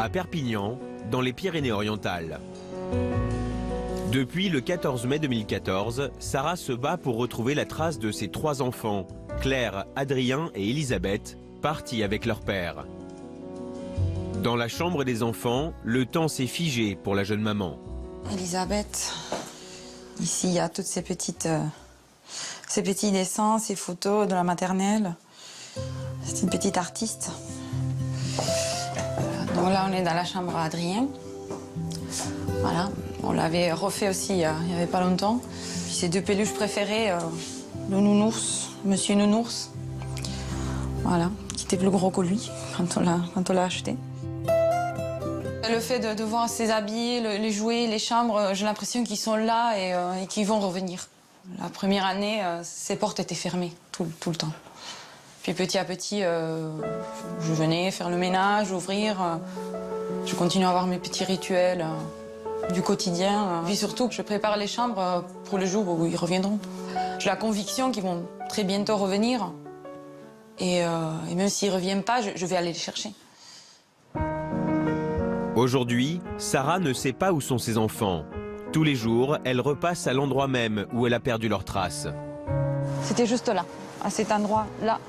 à Perpignan, dans les Pyrénées-Orientales. Depuis le 14 mai 2014, Sarah se bat pour retrouver la trace de ses 3 enfants, Claire, Adrien et Elisabeth, partis avec leur père. Dans la chambre des enfants, le temps s'est figé pour la jeune maman. Elisabeth, ici il y a toutes ces petits dessins, ces photos de la maternelle. C'est une petite artiste. Donc là on est dans la chambre à Adrien. Voilà, on l'avait refait aussi il y avait pas longtemps. Puis ses 2 peluches préférées, le nounours, Monsieur Nounours. Voilà, qui était plus gros que lui quand on l'a acheté. Le fait de voir ces habits, les jouets, les chambres, j'ai l'impression qu'ils sont là et qu'ils vont revenir. La première année, ces portes étaient fermées tout le temps. Puis petit à petit, je venais faire le ménage, ouvrir. Je continue à avoir mes petits rituels du quotidien. Puis surtout, je prépare les chambres pour le jour où ils reviendront. J'ai la conviction qu'ils vont très bientôt revenir. Et même s'ils ne reviennent pas, je vais aller les chercher. Aujourd'hui, Sarah ne sait pas où sont ses enfants. Tous les jours, elle repasse à l'endroit même où elle a perdu leurs traces. C'était juste là, à cet endroit-là,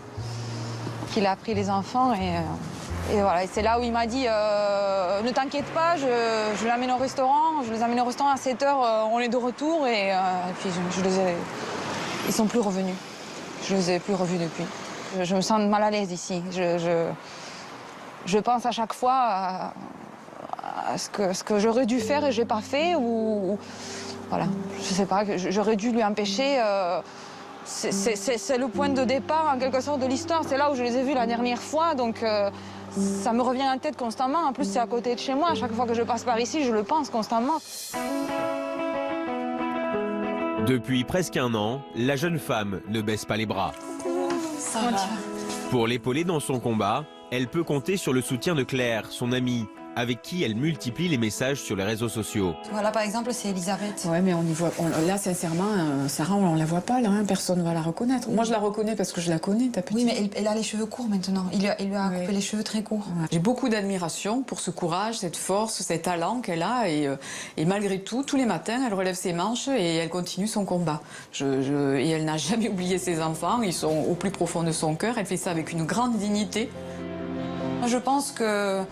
qu'il a pris les enfants. Et voilà, c'est là où il m'a dit ne t'inquiète pas, je l'amène au restaurant. Je les amène au restaurant à 7 h, on est de retour. Et puis ils sont plus revenus. Je les ai plus revus depuis. Je me sens mal à l'aise ici. Je pense à chaque fois à ce que j'aurais dû faire et j'ai pas fait. Ou voilà, je sais pas, j'aurais dû lui empêcher. C'est le point de départ en quelque sorte de l'histoire. C'est là où je les ai vus la dernière fois, donc ça me revient en tête constamment. En plus, c'est à côté de chez moi. À chaque fois que je passe par ici, je le pense constamment. Depuis presque 1 an, la jeune femme ne baisse pas les bras. Ça va. Pour l'épauler dans son combat, elle peut compter sur le soutien de Claire, son amie, avec qui elle multiplie les messages sur les réseaux sociaux. Voilà, par exemple, c'est Elisabeth. Ouais, mais on y voit. Là, sincèrement, Sarah, on la voit pas, là. Hein, personne ne va la reconnaître. Moi, je la reconnais parce que je la connais, ta petite. Oui, mais elle a les cheveux courts maintenant. Il lui a coupé les cheveux très courts. Ouais. J'ai beaucoup d'admiration pour ce courage, cette force, cet talent qu'elle a. Et malgré tout, tous les matins, elle relève ses manches et elle continue son combat. Et elle n'a jamais oublié ses enfants. Ils sont au plus profond de son cœur. Elle fait ça avec une grande dignité. Moi, je pense que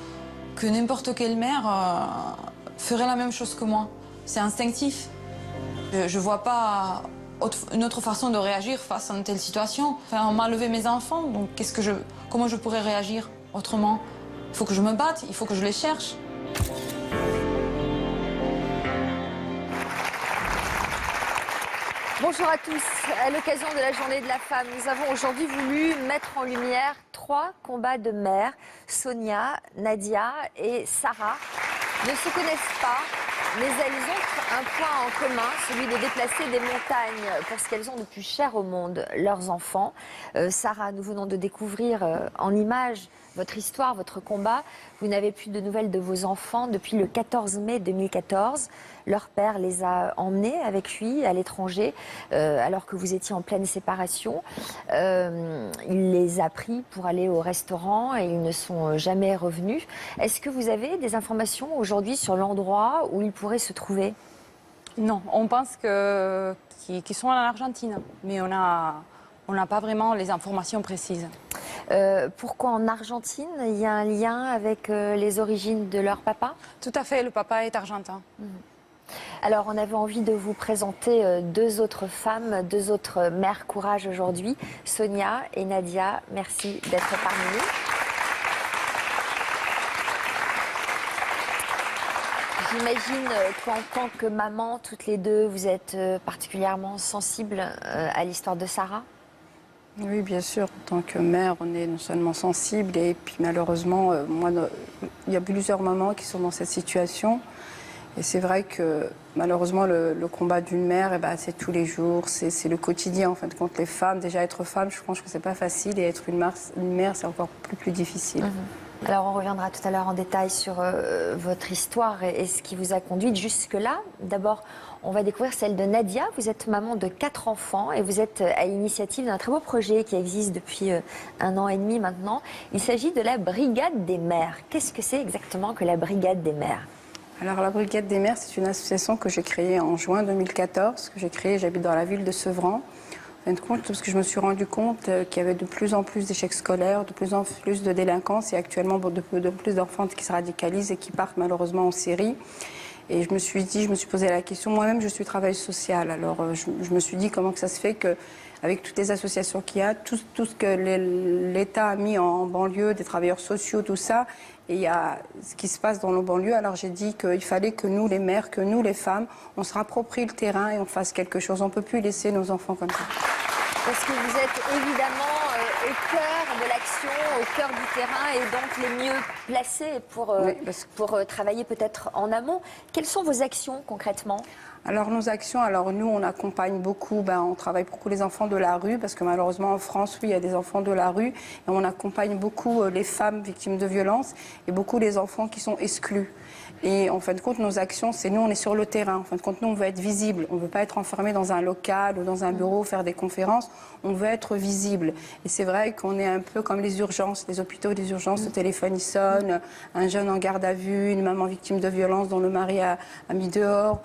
n'importe quelle mère ferait la même chose que moi. C'est instinctif. Je ne vois pas une autre façon de réagir face à une telle situation. Enfin, on m'a levé mes enfants, donc comment je pourrais réagir autrement? Il faut que je me batte, il faut que je les cherche. Bonjour à tous. À l'occasion de la Journée de la femme, nous avons aujourd'hui voulu mettre en lumière 3 combats de mères. Sonia, Nadia et Sarah ne se connaissent pas, mais elles ont un point en commun, celui de déplacer des montagnes pour ce qu'elles ont de plus cher au monde, leurs enfants. Sarah, nous venons de découvrir en images votre histoire, votre combat. Vous n'avez plus de nouvelles de vos enfants depuis le 14 mai 2014. Leur père les a emmenés avec lui à l'étranger alors que vous étiez en pleine séparation. Il les a pris pour aller au restaurant et ils ne sont jamais revenus. Est-ce que vous avez des informations aujourd'hui sur l'endroit où ils pourraient se trouver? Non, on pense qu'ils sont en Argentine, mais on n'a pas vraiment les informations précises. Pourquoi en Argentine? Il y a un lien avec les origines de leur papa? Tout à fait, le papa est argentin. Alors, on avait envie de vous présenter 2 autres femmes, 2 autres mères courage aujourd'hui, Sonia et Nadia. Merci d'être parmi nous. J'imagine qu'en tant que maman, toutes les 2, vous êtes particulièrement sensibles à l'histoire de Sarah. Oui, bien sûr. En tant que mère, on est non seulement sensible et puis malheureusement, il y a plusieurs mamans qui sont dans cette situation. Et c'est vrai que malheureusement, le combat d'une mère, c'est tous les jours, c'est le quotidien en fin de compte. Les femmes, déjà être femme, je pense que c'est pas facile et être une mère, c'est encore plus difficile. Alors on reviendra tout à l'heure en détail sur votre histoire et ce qui vous a conduite jusque-là. D'abord, on va découvrir celle de Nadia. Vous êtes maman de 4 enfants et vous êtes à l'initiative d'un très beau projet qui existe depuis 1 an et demi maintenant. Il s'agit de la Brigade des mères. Qu'est-ce que c'est exactement que la Brigade des mères ? Alors la Brigade des mères, c'est une association que j'ai créée en juin 2014, j'habite dans la ville de Sevran. En fin de compte, parce que je me suis rendu compte qu'il y avait de plus en plus d'échecs scolaires, de plus en plus de délinquance et actuellement de plus d'enfants qui se radicalisent et qui partent malheureusement en Syrie. Et je me suis posé la question, moi-même je suis travailleuse sociale, alors je me suis dit comment que ça se fait qu'avec toutes les associations qu'il y a, tout ce que l'État a mis en banlieue, des travailleurs sociaux, tout ça, et il y a ce qui se passe dans nos banlieues, alors j'ai dit qu'il fallait que nous les mères, que nous les femmes, on se rapproprie le terrain et on fasse quelque chose. On ne peut plus laisser nos enfants comme ça. Parce que vous êtes évidemment au cœur de l'action, au cœur du terrain et donc les mieux placés pour travailler peut-être en amont. Quelles sont vos actions concrètement ? Alors nos actions, nous on accompagne beaucoup, on travaille beaucoup les enfants de la rue parce que malheureusement en France, oui, il y a des enfants de la rue et on accompagne beaucoup les femmes victimes de violences et beaucoup les enfants qui sont exclus. Et en fin de compte, nos actions, c'est nous, on est sur le terrain. En fin de compte, nous, on veut être visible. On ne veut pas être enfermé dans un local ou dans un bureau, faire des conférences. On veut être visible. Et c'est vrai qu'on est un peu comme les urgences, les hôpitaux, les urgences, le téléphone, il sonne, un jeune en garde à vue, une maman victime de violence dont le mari a mis dehors.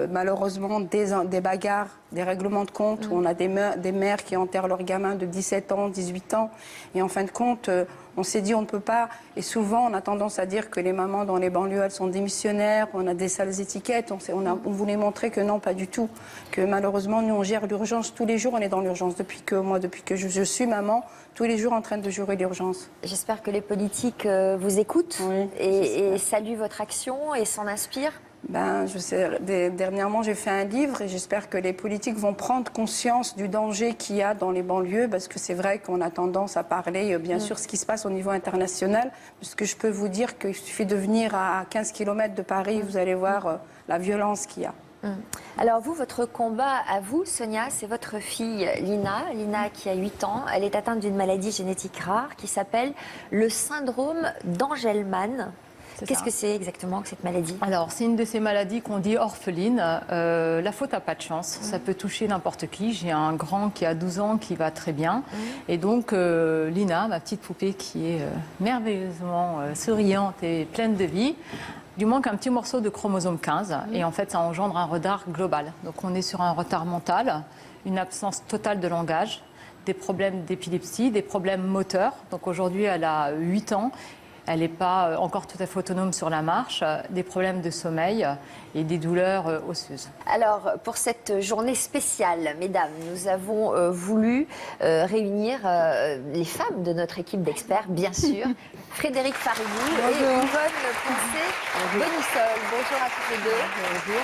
Malheureusement, des bagarres, des règlements de compte où on a des mères qui enterrent leurs gamins de 17 ans, 18 ans. Et en fin de compte, on s'est dit on ne peut pas, et souvent on a tendance à dire que les mamans dans les banlieues elles sont démissionnaires, on a des sales étiquettes, on voulait montrer que non, pas du tout, que malheureusement nous on gère l'urgence tous les jours, on est dans l'urgence depuis que je suis maman, tous les jours en train de gérer l'urgence. J'espère que les politiques vous écoutent et saluent votre action et s'en inspirent. Je sais, dernièrement j'ai fait un livre et j'espère que les politiques vont prendre conscience du danger qu'il y a dans les banlieues parce que c'est vrai qu'on a tendance à parler bien sûr ce qui se passe au niveau international parce que je peux vous dire qu'il suffit de venir à 15 km de Paris, vous allez voir la violence qu'il y a. Alors vous, votre combat à vous, Sonia, c'est votre fille Lina qui a 8 ans. Elle est atteinte d'une maladie génétique rare qui s'appelle le syndrome d'Angelman. Qu'est-ce que c'est exactement que cette maladie ? Alors, c'est une de ces maladies qu'on dit orphelines. La faute n'a pas de chance. Ça peut toucher n'importe qui. J'ai un grand qui a 12 ans qui va très bien. Et donc, Lina, ma petite poupée qui est merveilleusement souriante et pleine de vie, lui manque un petit morceau de chromosome 15. Et en fait, ça engendre un retard global. Donc, on est sur un retard mental, une absence totale de langage, des problèmes d'épilepsie, des problèmes moteurs. Donc, aujourd'hui, elle a 8 ans. Elle n'est pas encore tout à fait autonome sur la marche, des problèmes de sommeil et des douleurs osseuses. Alors, pour cette journée spéciale, mesdames, nous avons voulu réunir les femmes de notre équipe d'experts, bien sûr. Frédéric Farigou et Yvonne Poncé-Bonissol. Bonjour à toutes les deux. Bonjour.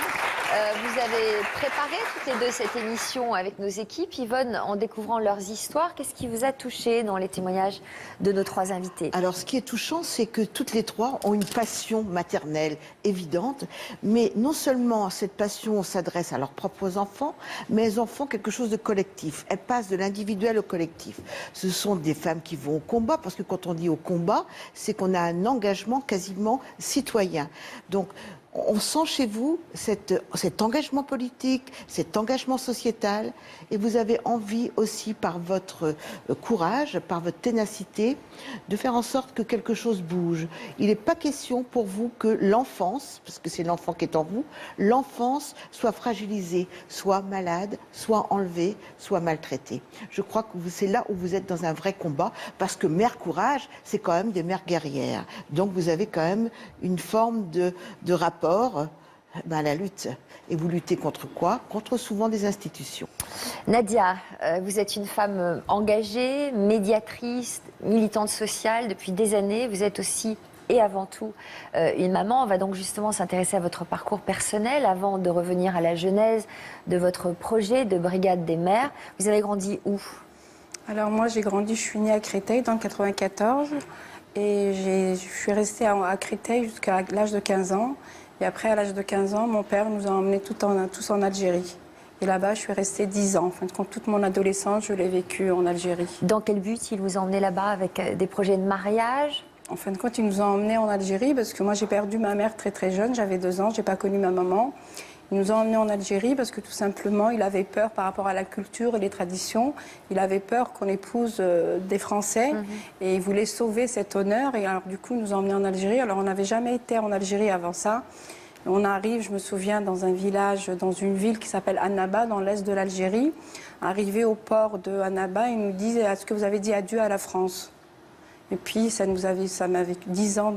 Vous avez préparé toutes les deux cette émission avec nos équipes. Yvonne, en découvrant leurs histoires, qu'est-ce qui vous a touché dans les témoignages de nos 3 invités ? Alors, ce qui est touchant, c'est que toutes les 3 ont une passion maternelle évidente, mais non seulement cette passion s'adresse à leurs propres enfants, mais elles en font quelque chose de collectif. Elles passent de l'individuel au collectif. Ce sont des femmes qui vont au combat, parce que quand on dit au combat, c'est qu'on a un engagement quasiment citoyen. Donc, on sent chez vous cet engagement politique, cet engagement sociétal, et vous avez envie aussi, par votre courage, par votre ténacité, de faire en sorte que quelque chose bouge. Il n'est pas question pour vous que l'enfance, parce que c'est l'enfant qui est en vous, l'enfance soit fragilisée, soit malade, soit enlevée, soit maltraitée. Je crois que c'est là où vous êtes dans un vrai combat, parce que Mère Courage, c'est quand même des mères guerrières. Donc vous avez quand même une forme de rapport à la lutte. Et vous luttez contre quoi ? Contre souvent des institutions. Nadia, vous êtes une femme engagée, médiatrice, militante sociale depuis des années. Vous êtes aussi et avant tout une maman. On va donc justement s'intéresser à votre parcours personnel avant de revenir à la genèse de votre projet de Brigade des mères. Vous avez grandi où ? Alors moi j'ai grandi, je suis née à Créteil dans le 94 et je suis restée à Créteil jusqu'à l'âge de 15 ans. Et après, à l'âge de 15 ans, mon père nous a emmenés tous en Algérie. Et là-bas, je suis restée 10 ans. En fin de compte, toute mon adolescence, je l'ai vécue en Algérie. Dans quel but il vous a emmené là-bas avec des projets de mariage ? En fin de compte, ils nous ont emmenés en Algérie parce que moi j'ai perdu ma mère très très jeune, j'avais 2 ans, j'ai pas connu ma maman. Ils nous ont emmenés en Algérie parce que tout simplement, il avait peur par rapport à la culture et les traditions. Il avait peur qu'on épouse des Français et il voulait sauver cet honneur. Et alors du coup, ils nous ont emmenés en Algérie. Alors on n'avait jamais été en Algérie avant ça. Et on arrive, je me souviens, dans un village, dans une ville qui s'appelle Annaba, dans l'est de l'Algérie. Arrivé au port de Annaba, ils nous disent « Est-ce que vous avez dit adieu à la France ?» Et puis ça m'avait 10 ans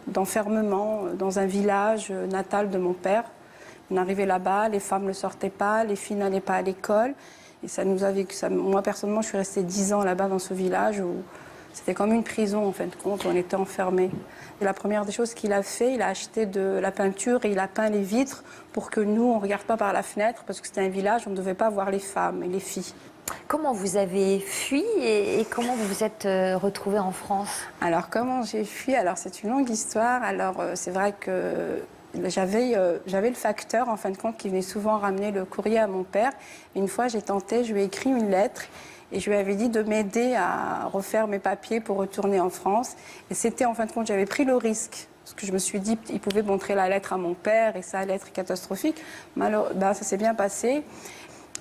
d'enfermement dans un village natal de mon père. On arrivait là-bas, les femmes ne sortaient pas, les filles n'allaient pas à l'école. Et moi, personnellement, je suis restée 10 ans là-bas dans ce village où c'était comme une prison, en fin de compte, où on était enfermés. Et la première des choses qu'il a fait, il a acheté de la peinture et il a peint les vitres pour que nous, on ne regarde pas par la fenêtre, parce que c'était un village, on ne devait pas voir les femmes et les filles. Comment vous avez fui et comment vous vous êtes retrouvée en France? Alors, comment j'ai fui? Alors, c'est une longue histoire. Alors, c'est vrai que j'avais le facteur, en fin de compte, qui venait souvent ramener le courrier à mon père. Une fois, j'ai tenté, je lui ai écrit une lettre et je lui avais dit de m'aider à refaire mes papiers pour retourner en France. Et c'était, en fin de compte, j'avais pris le risque. Parce que je me suis dit, il pouvait montrer la lettre à mon père et ça allait être catastrophique. Ça s'est bien passé.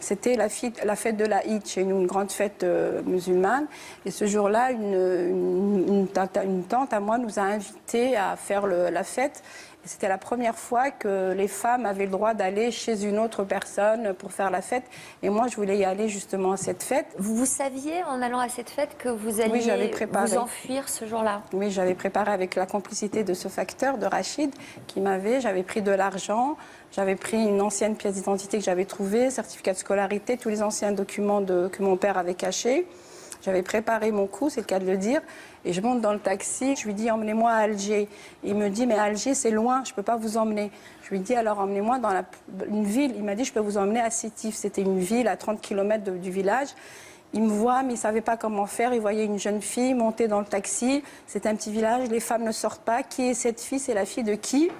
C'était la fête de l'Aïd chez nous, une grande fête musulmane. Et ce jour-là, une tante à moi nous a invités à faire la fête. C'était la première fois que les femmes avaient le droit d'aller chez une autre personne pour faire la fête. Et moi, je voulais y aller justement à cette fête. Vous saviez, en allant à cette fête, que vous alliez vous enfuir ce jour-là? Oui, j'avais préparé avec la complicité de ce facteur, de Rachid, j'avais pris de l'argent, j'avais pris une ancienne pièce d'identité que j'avais trouvée, certificat de scolarité, tous les anciens documents que mon père avait cachés. J'avais préparé mon coup, c'est le cas de le dire, et je monte dans le taxi, je lui dis « emmenez-moi à Alger ». Il me dit « mais Alger c'est loin, je ne peux pas vous emmener ». Je lui dis « alors emmenez-moi dans une ville ». Il m'a dit « je peux vous emmener à Sétif ». C'était une ville à 30 km du village. Il me voit, mais il ne savait pas comment faire. Il voyait une jeune fille monter dans le taxi. C'est un petit village, les femmes ne sortent pas. Qui est cette fille? C'est la fille de qui?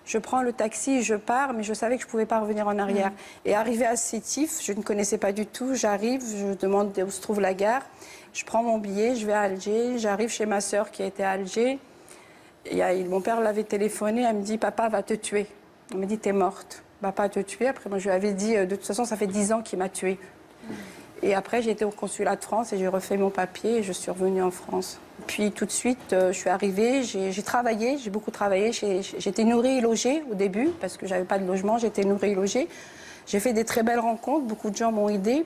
Je prends le taxi, je pars, mais je savais que je ne pouvais pas revenir en arrière. Et arrivé à Sétif, je ne connaissais pas du tout. J'arrive, je demande où se trouve la gare. Je prends mon billet, je vais à Alger. J'arrive chez ma sœur qui était à Alger. Mon père l'avait téléphoné, elle me dit « Papa va te tuer ». Elle me dit « T'es morte, papa va te tuer ». Après, moi, je lui avais dit « De toute façon, ça fait 10 ans qu'il m'a tuée ». Et après, j'ai été au consulat de France et j'ai refait mon papier et je suis revenue en France. Puis tout de suite, je suis arrivée, j'ai travaillé, j'ai beaucoup travaillé. J'étais nourrie et logée au début parce que je n'avais pas de logement, j'étais nourrie et logée. J'ai fait des très belles rencontres, beaucoup de gens m'ont aidée.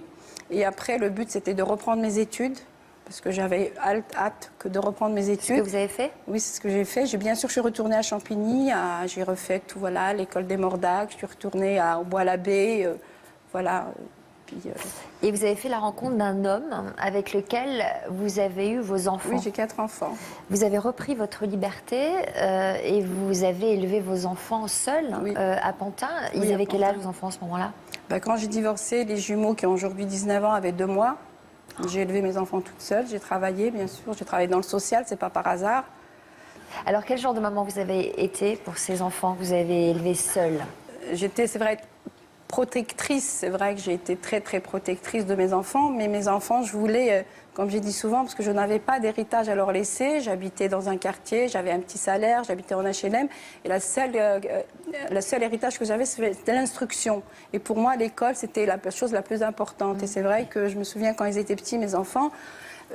Et après, le but, c'était de reprendre mes études parce que j'avais hâte que de reprendre mes études. C'est ce que vous avez fait? Oui, c'est ce que j'ai fait. Bien sûr, je suis retournée à Champigny, j'ai refait tout, voilà, l'école des Mordacs, je suis retournée au Bois-l'Abbé, voilà. Et vous avez fait la rencontre d'un homme avec lequel vous avez eu vos enfants. Oui, j'ai 4 enfants. Vous avez repris votre liberté et vous avez élevé vos enfants seuls à Pantin. Ils avaient quel âge, vos enfants, à ce moment-là? Quand j'ai divorcé, les jumeaux qui ont aujourd'hui 19 ans avaient 2 mois. J'ai élevé mes enfants toute seule. J'ai travaillé, bien sûr. J'ai travaillé dans le social, c'est pas par hasard. Alors, quel genre de maman vous avez été pour ces enfants que vous avez élevés seuls? J'étais, c'est vrai, protectrice. C'est vrai que j'ai été très, très protectrice de mes enfants. Mais mes enfants, je voulais, comme j'ai dit souvent, parce que je n'avais pas d'héritage à leur laisser. J'habitais dans un quartier, j'avais un petit salaire, j'habitais en HLM. Et le seul héritage que j'avais, c'était l'instruction. Et pour moi, l'école, c'était la chose la plus importante. Et c'est vrai que je me souviens, quand ils étaient petits, mes enfants,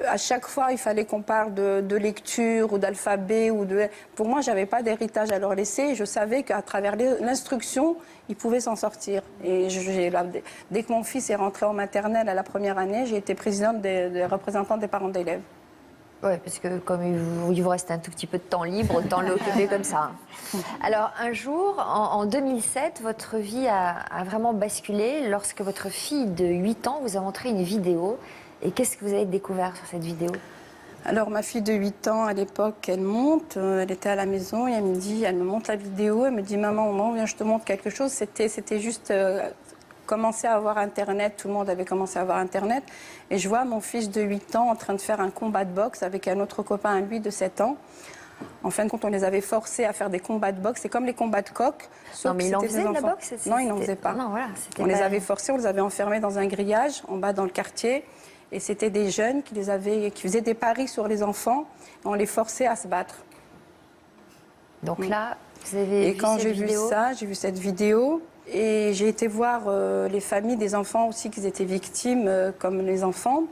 à chaque fois, il fallait qu'on parle de lecture ou d'alphabet. Pour moi, je n'avais pas d'héritage à leur laisser. Et je savais qu'à travers l'instruction, ils pouvaient s'en sortir. Et dès que mon fils est rentré en maternelle à la première année, j'ai été présidente des représentants des parents d'élèves. Oui, parce que comme il vous reste un tout petit peu de temps libre, autant l'occuper comme ça. Alors, un jour, en 2007, votre vie a vraiment basculé lorsque votre fille de 8 ans vous a montré une vidéo. Et qu'est-ce que vous avez découvert sur cette vidéo? Alors, ma fille de 8 ans, à l'époque, elle monte, elle était à la maison et elle me montre la vidéo, elle me dit « Maman, viens, je te montre quelque chose ». C'était juste commencer à avoir Internet, tout le monde avait commencé à avoir Internet. Et je vois mon fils de 8 ans en train de faire un combat de boxe avec un autre copain à lui de 7 ans. En fin de compte, on les avait forcés à faire des combats de boxe. C'est comme les combats de coq. Non, mais il en faisait de la boxe? Non, il n'en faisait pas. Non, voilà, les avait forcés, on les avait enfermés dans un grillage en bas dans le quartier. Et c'était des jeunes qui faisaient des paris sur les enfants. On les forçait à se battre. Donc là, vous avez Et vu quand cette j'ai vidéo. vu ça, j'ai vu cette vidéo et j'ai été voir les familles des enfants aussi qui étaient victimes, comme les enfants.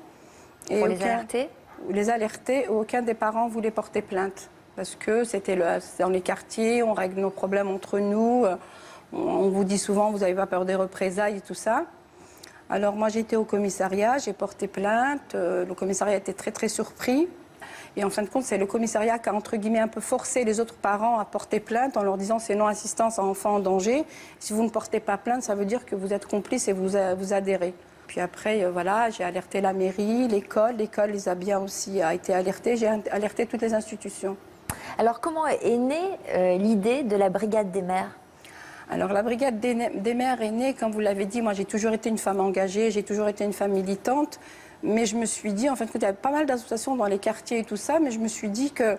Et Pour les alerter. les alerter, aucun des parents voulait porter plainte. Parce que c'était dans les quartiers, on règle nos problèmes entre nous. On vous dit souvent, vous n'avez pas peur des représailles et tout ça. Alors moi, j'ai été au commissariat, j'ai porté plainte. Le commissariat était très, très surpris. Et en fin de compte, c'est le commissariat qui a, entre guillemets, un peu forcé les autres parents à porter plainte en leur disant c'est non-assistance à enfant en danger. Si vous ne portez pas plainte, ça veut dire que vous êtes complice et vous adhérez. Puis après, voilà, j'ai alerté la mairie, l'école les a bien aussi été alertée. J'ai alerté toutes les institutions. Alors comment est née l'idée de la brigade des mères? Alors la brigade des mères est née, comme vous l'avez dit, moi j'ai toujours été une femme engagée, j'ai toujours été une femme militante, mais je me suis dit, en fait, il y avait pas mal d'associations dans les quartiers et tout ça, mais je me suis dit que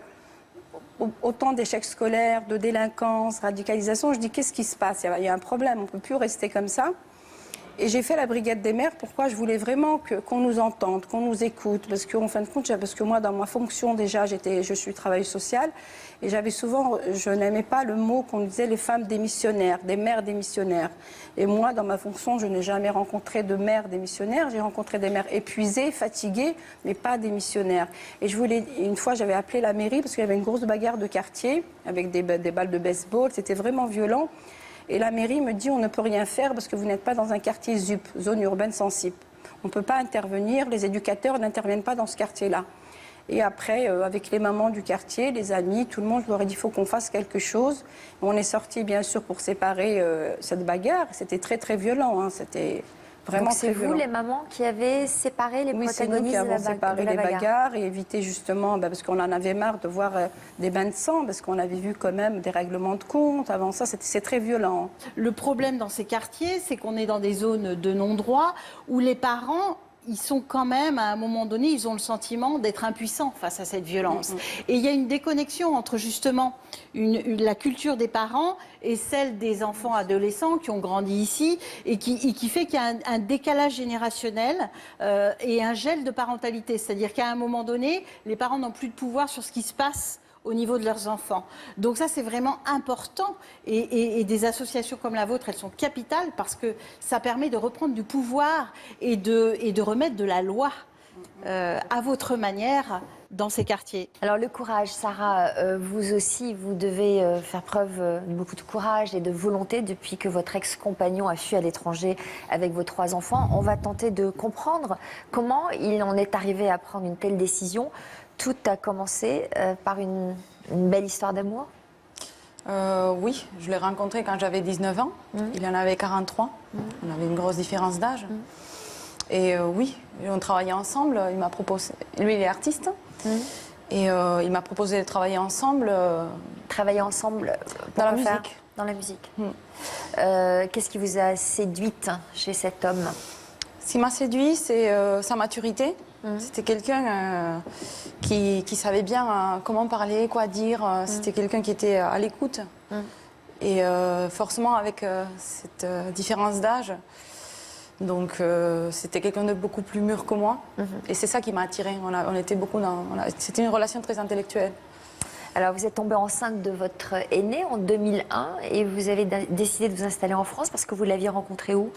autant d'échecs scolaires, de délinquance, radicalisation, je dis qu'est-ce qui se passe? Il y a un problème, on ne peut plus rester comme ça. Et j'ai fait la brigade des mères. Pourquoi? Je voulais vraiment qu'on nous entende, qu'on nous écoute. Parce qu'en fin de compte, parce que moi, dans ma fonction déjà, je suis travailleuse sociale. Et j'avais souvent, je n'aimais pas le mot qu'on disait les femmes démissionnaires, des mères démissionnaires. Et moi, dans ma fonction, je n'ai jamais rencontré de mères démissionnaires. J'ai rencontré des mères épuisées, fatiguées, mais pas démissionnaires. Et une fois, j'avais appelé la mairie parce qu'il y avait une grosse bagarre de quartier avec des balles de baseball. C'était vraiment violent. Et la mairie me dit on ne peut rien faire parce que vous n'êtes pas dans un quartier ZUP, zone urbaine sensible. On ne peut pas intervenir, les éducateurs n'interviennent pas dans ce quartier-là. Et après, avec les mamans du quartier, les amis, tout le monde, je leur ai dit il faut qu'on fasse quelque chose. On est sortis bien sûr pour séparer cette bagarre. C'était très très violent, hein. C'était vraiment très violent. C'est vous les mamans qui avez séparé les protagonistes de la bagarre? Oui, c'est nous qui avons séparé les bagarres et évité justement, parce qu'on en avait marre de voir des bains de sang, parce qu'on avait vu quand même des règlements de compte. Avant ça, c'est très violent. Le problème dans ces quartiers, c'est qu'on est dans des zones de non-droit où les parents, ils sont quand même, à un moment donné, ils ont le sentiment d'être impuissants face à cette violence. Et il y a une déconnexion entre justement la culture des parents et celle des enfants adolescents qui ont grandi ici et qui fait qu'il y a un décalage générationnel et un gel de parentalité. C'est-à-dire qu'à un moment donné, les parents n'ont plus de pouvoir sur ce qui se passe au niveau de leurs enfants. Donc ça, c'est vraiment important. Et des associations comme la vôtre, elles sont capitales parce que ça permet de reprendre du pouvoir et de remettre de la loi à votre manière dans ces quartiers. Alors le courage, Sarah, vous aussi, vous devez faire preuve de beaucoup de courage et de volonté depuis que votre ex-compagnon a fui à l'étranger avec vos 3 enfants. On va tenter de comprendre comment il en est arrivé à prendre une telle décision. Tout a commencé par une belle histoire d'amour. Oui, je l'ai rencontré quand j'avais 19 ans. Il en avait 43. On avait une grosse différence d'âge. Et oui, on travaillait ensemble. Il m'a proposé. Lui, il est artiste. Et il m'a proposé de travailler ensemble. Travailler ensemble Dans la faire musique. Dans la musique. Qu'est-ce qui vous a séduite chez cet homme? Ce qui m'a séduit, c'est sa maturité. C'était quelqu'un qui savait bien comment parler, quoi dire. C'était quelqu'un qui était à l'écoute. Et forcément, avec cette différence d'âge, donc c'était quelqu'un de beaucoup plus mûr que moi. Et c'est ça qui m'a attirée. On était beaucoup c'était une relation très intellectuelle. Alors, vous êtes tombée enceinte de votre aîné en 2001 et vous avez décidé de vous installer en France parce que vous l'aviez rencontré où?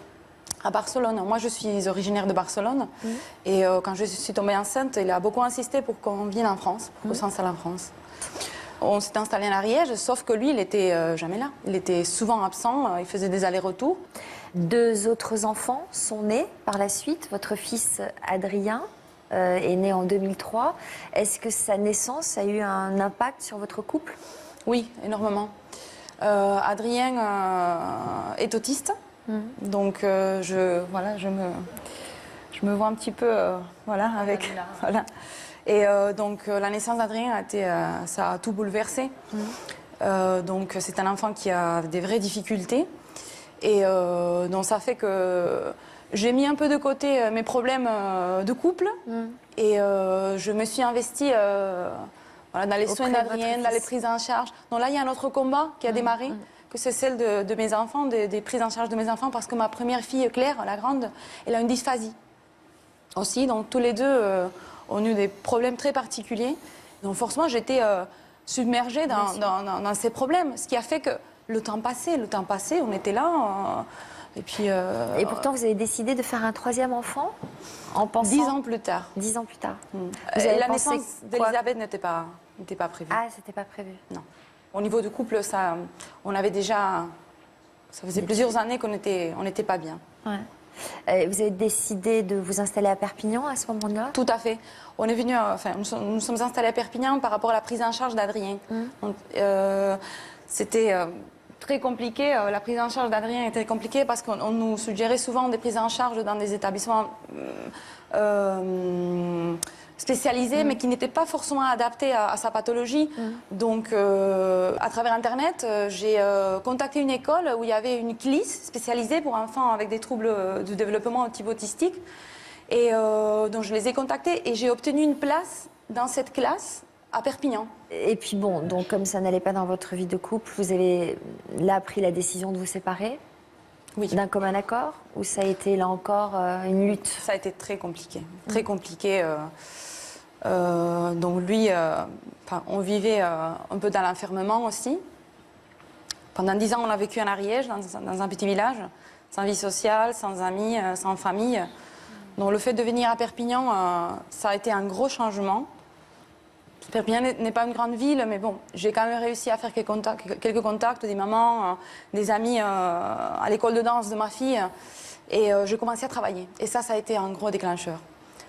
À Barcelone. Moi, je suis originaire de Barcelone. Et quand je suis tombée enceinte, il a beaucoup insisté pour qu'on vienne en France, pour qu'on s'installe en France. On s'est installé à Ariège, sauf que lui, il n'était jamais là. Il était souvent absent, il faisait des allers-retours. 2 autres enfants sont nés par la suite. Votre fils Adrien est né en 2003. Est-ce que sa naissance a eu un impact sur votre couple? Oui, énormément. Adrien est autiste. Donc je me vois un petit peu avec voilà. Et donc la naissance d'Adrien ça a tout bouleversé. Donc c'est un enfant qui a des vraies difficultés et donc ça fait que j'ai mis un peu de côté mes problèmes de couple et je me suis investie dans les soins d'Adrien, dans les prises en charge. Donc là il y a un autre combat qui a démarré. Que c'est celle de mes enfants, des prises en charge de mes enfants, parce que ma première fille, Claire, la grande, elle a une dysphasie aussi. Donc tous les deux ont eu des problèmes très particuliers. Donc forcément, j'étais submergés dans ces problèmes. Ce qui a fait que le temps passait, on était là. Et puis. Et pourtant, vous avez décidé de faire un 3e enfant en pensant. 10 ans plus tard. 10 ans plus tard. Vous avez la pensé naissance quoi? d'Elisabeth n'était pas prévue. Ah, c'était pas prévu. Non. Au niveau du couple, on avait déjà. Ça faisait plusieurs années qu'on n'était pas bien. Ouais. Vous avez décidé de vous installer à Perpignan à ce moment-là? Tout à fait. On est venu, nous sommes installés à Perpignan par rapport à la prise en charge d'Adrien. Donc, c'était très compliqué. La prise en charge d'Adrien était compliquée parce qu'on nous suggérait souvent des prises en charge dans des établissements spécialisés, mais qui n'étaient pas forcément adaptés à sa pathologie. Donc, à travers Internet, j'ai contacté une école où il y avait une CLIS spécialisée pour enfants avec des troubles du développement type autistique. Et donc, je les ai contactés et j'ai obtenu une place dans cette classe à Perpignan. Et puis bon, donc comme ça n'allait pas dans votre vie de couple, vous avez là pris la décision de vous séparer? Oui. D'un commun accord? Ou ça a été là encore une lutte? Ça a été très compliqué. Très compliqué. Donc lui, on vivait un peu dans l'enfermement aussi. Pendant 10 ans, on a vécu en Ariège, dans un petit village, sans vie sociale, sans amis, sans famille. Donc le fait de venir à Perpignan, ça a été un gros changement. Perpignan n'est pas une grande ville, mais bon, j'ai quand même réussi à faire quelques contacts, des mamans, des amis à l'école de danse de ma fille. Et j'ai commencé à travailler. Et ça a été un gros déclencheur.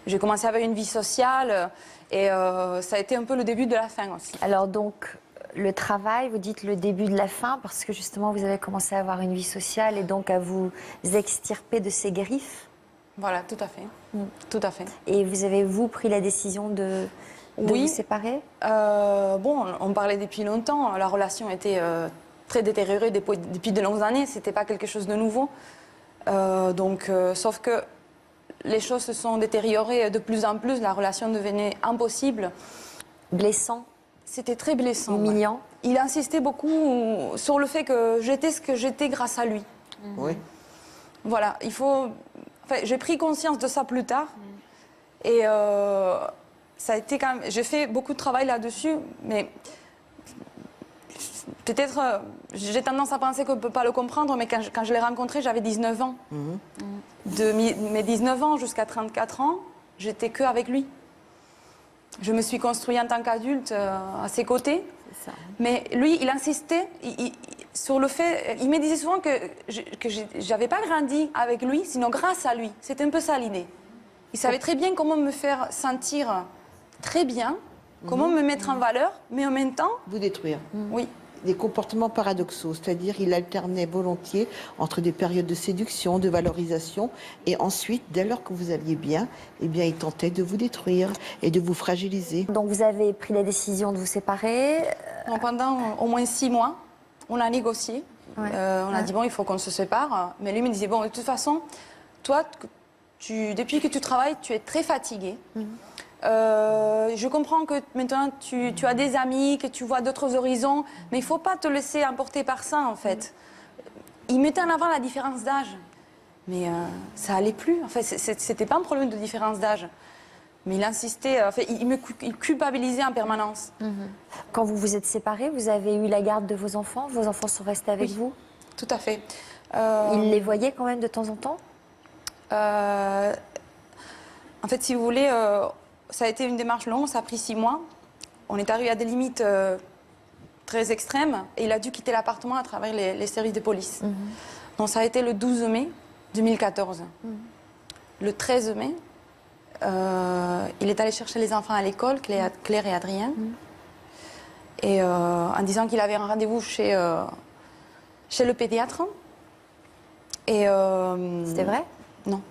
J'ai commencé avec une vie sociale et ça a été un peu le début de la fin aussi. Alors donc, le travail, vous dites le début de la fin parce que justement vous avez commencé à avoir une vie sociale et donc à vous extirper de ces griffes? Voilà, tout à fait. Tout à fait. Et vous avez, pris la décision de vous séparer? Bon, on parlait depuis longtemps. La relation était très détériorée depuis de longues années. C'était pas quelque chose de nouveau. Sauf que les choses se sont détériorées de plus en plus. La relation devenait impossible. Blessant? C'était très blessant. Humiliant? Ouais. Il insistait beaucoup sur le fait que j'étais ce que j'étais grâce à lui. Oui. Voilà, j'ai pris conscience de ça plus tard. Et ça a été quand même. J'ai fait beaucoup de travail là-dessus, mais peut-être j'ai tendance à penser qu'on ne peut pas le comprendre, mais quand je l'ai rencontré, j'avais 19 ans. De mes 19 ans jusqu'à 34 ans, j'étais que avec lui. Je me suis construite en tant qu'adulte à ses côtés. C'est ça. Mais lui, il insistait sur le fait. Il me disait souvent que je n'avais pas grandi avec lui, sinon grâce à lui. C'était un peu ça l'idée. Il savait très bien comment me faire sentir très bien, comment me mettre en valeur, mais en même temps. Vous détruire. Oui. Des comportements paradoxaux, c'est-à-dire il alternait volontiers entre des périodes de séduction, de valorisation, et ensuite, dès lors que vous alliez bien, eh bien, il tentait de vous détruire et de vous fragiliser. Donc vous avez pris la décision de vous séparer? Donc, pendant au moins 6 mois, on a négocié. Ouais. On a dit, bon, il faut qu'on se sépare. Mais lui me disait, bon, de toute façon, toi, depuis que tu travailles, tu es très fatiguée. Je comprends que maintenant tu as des amis, que tu vois d'autres horizons, mais il ne faut pas te laisser emporter par ça, en fait. Il mettait en avant la différence d'âge, mais ça n'allait plus. En fait, c'était pas un problème de différence d'âge, mais il insistait, il culpabilisait en permanence. Quand vous vous êtes séparés, vous avez eu la garde de vos enfants? Vos enfants sont restés avec vous? Tout à fait. Ils les voyaient quand même de temps en temps? En fait, si vous voulez, ça a été une démarche longue, ça a pris 6 mois. On est arrivé à des limites très extrêmes et il a dû quitter l'appartement à travers les services de police. Donc ça a été le 12 mai 2014. Le 13 mai, il est allé chercher les enfants à l'école, Claire et Adrien, et en disant qu'il avait un rendez-vous chez le pédiatre. C'était vrai? Non.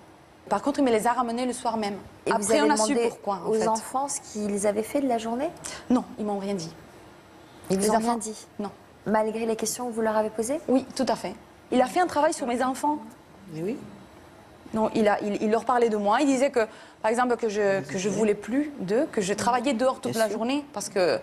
Par contre, il me les a ramenés le soir même. Et vous après, avez on a su demandé pourquoi, en aux fait. enfants ce qu'ils avaient fait de la journée? Non, ils m'ont rien dit. Ils vous Les ont enfants rien dit? Non. Malgré les questions que vous leur avez posées? Oui, tout à fait. Il a fait un travail sur mes enfants. Mais oui. Non, il leur parlait de moi. Il disait que, par exemple, que je voulais plus d'eux, que je travaillais dehors toute la journée parce que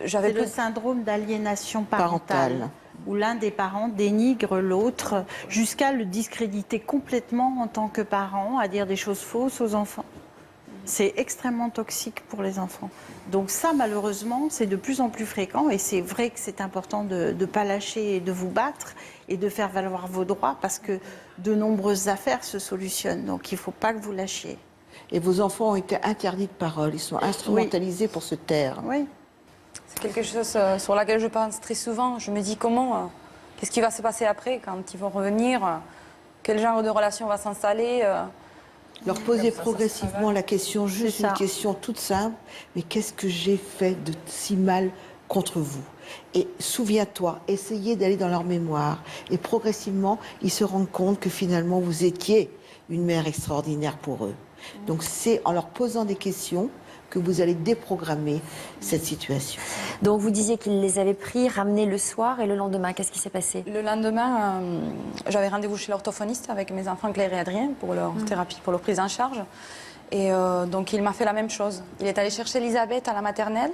j'avais C'est plus. le syndrome d'aliénation parentale, où l'un des parents dénigre l'autre jusqu'à le discréditer complètement en tant que parent, à dire des choses fausses aux enfants. C'est extrêmement toxique pour les enfants. Donc ça, malheureusement, c'est de plus en plus fréquent et c'est vrai que c'est important de ne pas lâcher et de vous battre et de faire valoir vos droits parce que de nombreuses affaires se solutionnent. Donc il ne faut pas que vous lâchiez. Et vos enfants ont été interdits de parole, ils sont instrumentalisés pour se taire. Oui. C'est quelque chose sur laquelle je pense très souvent. Je me dis qu'est-ce qui va se passer après quand ils vont revenir, quel genre de relation va s'installer. Leur poser progressivement la question, juste une question toute simple, mais qu'est-ce que j'ai fait de si mal contre vous? Et souviens-toi, essayez d'aller dans leur mémoire. Et progressivement, ils se rendent compte que finalement, vous étiez une mère extraordinaire pour eux. Donc c'est en leur posant des questions que vous allez déprogrammer cette situation. Donc vous disiez qu'il les avait pris, ramenés le soir et le lendemain, qu'est-ce qui s'est passé? Le lendemain, j'avais rendez-vous chez l'orthophoniste avec mes enfants Claire et Adrien pour leur thérapie, pour leur prise en charge. Et donc il m'a fait la même chose. Il est allé chercher Elisabeth à la maternelle.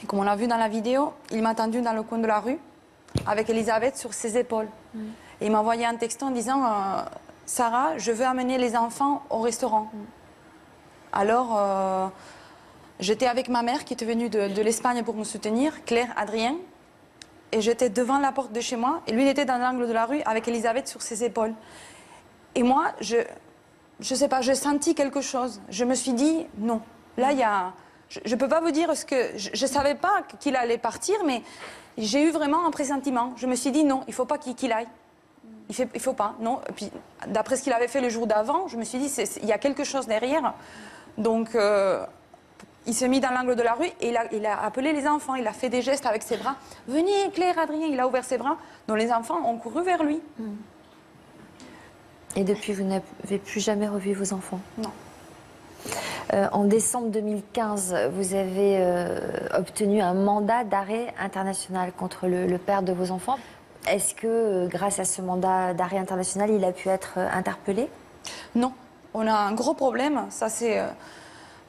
Et comme on l'a vu dans la vidéo, il m'a attendu dans le coin de la rue avec Elisabeth sur ses épaules. Et il m'a envoyé un texto en disant Sarah, je veux amener les enfants au restaurant. Alors, j'étais avec ma mère qui était venue de l'Espagne pour me soutenir, Claire, Adrien. Et j'étais devant la porte de chez moi. Et lui, il était dans l'angle de la rue avec Elisabeth sur ses épaules. Et moi, je sais pas, j'ai senti quelque chose. Je me suis dit, non, là, il y a... Je ne peux pas vous dire ce que... Je ne savais pas qu'il allait partir, mais j'ai eu vraiment un pressentiment. Je me suis dit, non, il ne faut pas qu'il aille. Il ne faut pas, non. Et puis, d'après ce qu'il avait fait le jour d'avant, je me suis dit, il y a quelque chose derrière. Donc, il s'est mis dans l'angle de la rue et il a appelé les enfants. Il a fait des gestes avec ses bras. Venez, Claire, Adrien. Il a ouvert ses bras. Donc, les enfants ont couru vers lui. Et depuis, vous n'avez plus jamais revu vos enfants? Non. En décembre 2015, vous avez obtenu un mandat d'arrêt international contre le père de vos enfants. Est-ce que, grâce à ce mandat d'arrêt international, il a pu être interpellé? Non. On a un gros problème. Ça, c'est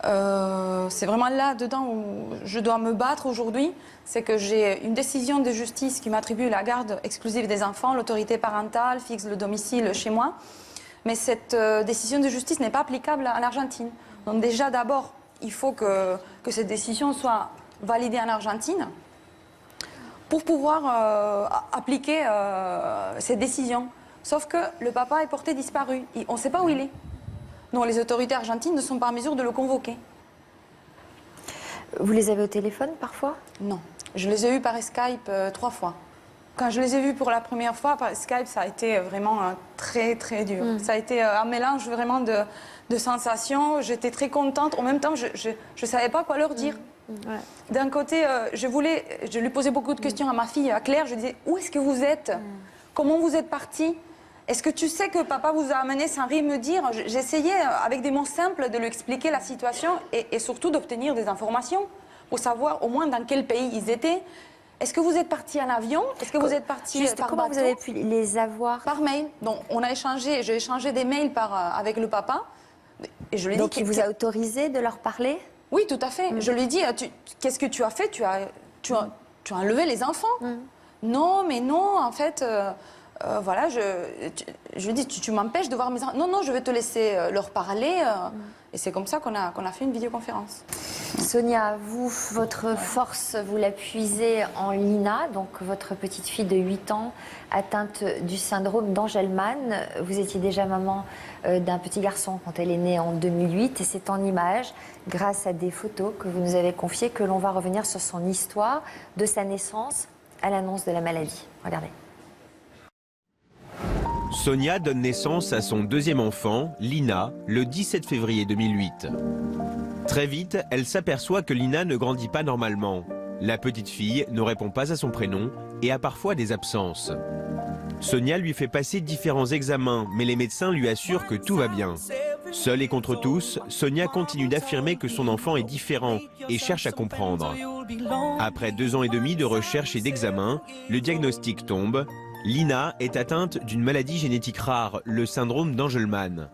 vraiment là-dedans où je dois me battre aujourd'hui. C'est que j'ai une décision de justice qui m'attribue la garde exclusive des enfants. L'autorité parentale fixe le domicile chez moi. Mais cette décision de justice n'est pas applicable en Argentine. Donc déjà, d'abord, il faut que cette décision soit validée en Argentine pour pouvoir appliquer cette décision. Sauf que le papa est porté disparu. On ne sait pas où il est. Donc les autorités argentines ne sont pas en mesure de le convoquer. Vous les avez au téléphone parfois? Non. Je les ai eus par Skype 3 fois. Quand je les ai vus pour la première fois par Skype, ça a été vraiment très, très dur. Ça a été un mélange vraiment de sensations. J'étais très contente. En même temps, je ne savais pas quoi leur dire. D'un côté, je lui posais beaucoup de questions à ma fille, à Claire. Je disais, où est-ce que vous êtes? Comment vous êtes partis? Est-ce que tu sais que papa vous a amené sans rien me dire? J'essayais, avec des mots simples, de lui expliquer la situation et surtout d'obtenir des informations pour savoir au moins dans quel pays ils étaient. Est-ce que vous êtes partis en avion? Est-ce que vous êtes partis par comment bateau? Vous avez pu les avoir? Par mail. Donc, j'ai échangé des mails avec le papa. Et je lui ai Donc, dit, il vous a autorisé de leur parler? Oui, tout à fait. Je lui ai dit, qu'est-ce que tu as fait? Tu as enlevé les enfants? Non, mais non, en fait... voilà, je lui ai dit, tu m'empêches de voir mes enfants. Non, non, je vais te laisser leur parler. Et c'est comme ça qu'on a fait une vidéoconférence. Sonia, votre force, vous la puisez en Lina, donc votre petite fille de 8 ans atteinte du syndrome d'Angelman. Vous étiez déjà maman d'un petit garçon quand elle est née en 2008. Et c'est en images, grâce à des photos que vous nous avez confiées, que l'on va revenir sur son histoire, de sa naissance à l'annonce de la maladie. Regardez. Sonia donne naissance à son deuxième enfant, Lina, le 17 février 2008. Très vite, elle s'aperçoit que Lina ne grandit pas normalement. La petite fille ne répond pas à son prénom et a parfois des absences. Sonia lui fait passer différents examens, mais les médecins lui assurent que tout va bien. Seule et contre tous, Sonia continue d'affirmer que son enfant est différent et cherche à comprendre. Après 2 ans et demi de recherche et d'examen, le diagnostic tombe. Lina est atteinte d'une maladie génétique rare, le syndrome d'Angelman.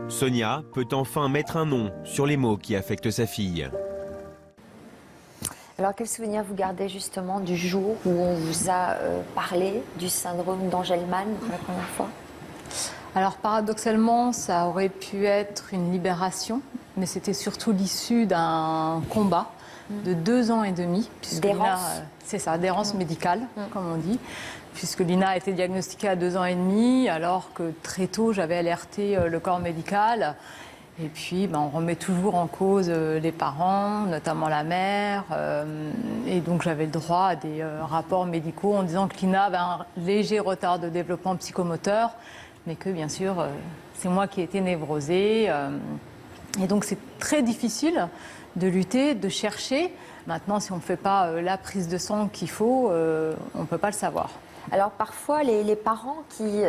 Sonia peut enfin mettre un nom sur les maux qui affectent sa fille. Alors, quel souvenir vous gardez justement du jour où on vous a parlé du syndrome d'Angelman pour la première fois? Alors, paradoxalement, ça aurait pu être une libération mais c'était surtout l'issue d'un combat de 2 ans et demi. D'errance. C'est ça, d'errance médicale, comme on dit. Puisque Lina a été diagnostiquée à 2 ans et demi, alors que très tôt, j'avais alerté le corps médical. Et puis, on remet toujours en cause les parents, notamment la mère. Et donc, j'avais le droit à des rapports médicaux en disant que Lina avait un léger retard de développement psychomoteur, mais que, bien sûr, c'est moi qui ai été névrosée. Et donc, c'est très difficile de lutter, de chercher. Maintenant, si on ne fait pas la prise de sang qu'il faut, on ne peut pas le savoir. Alors parfois, les parents qui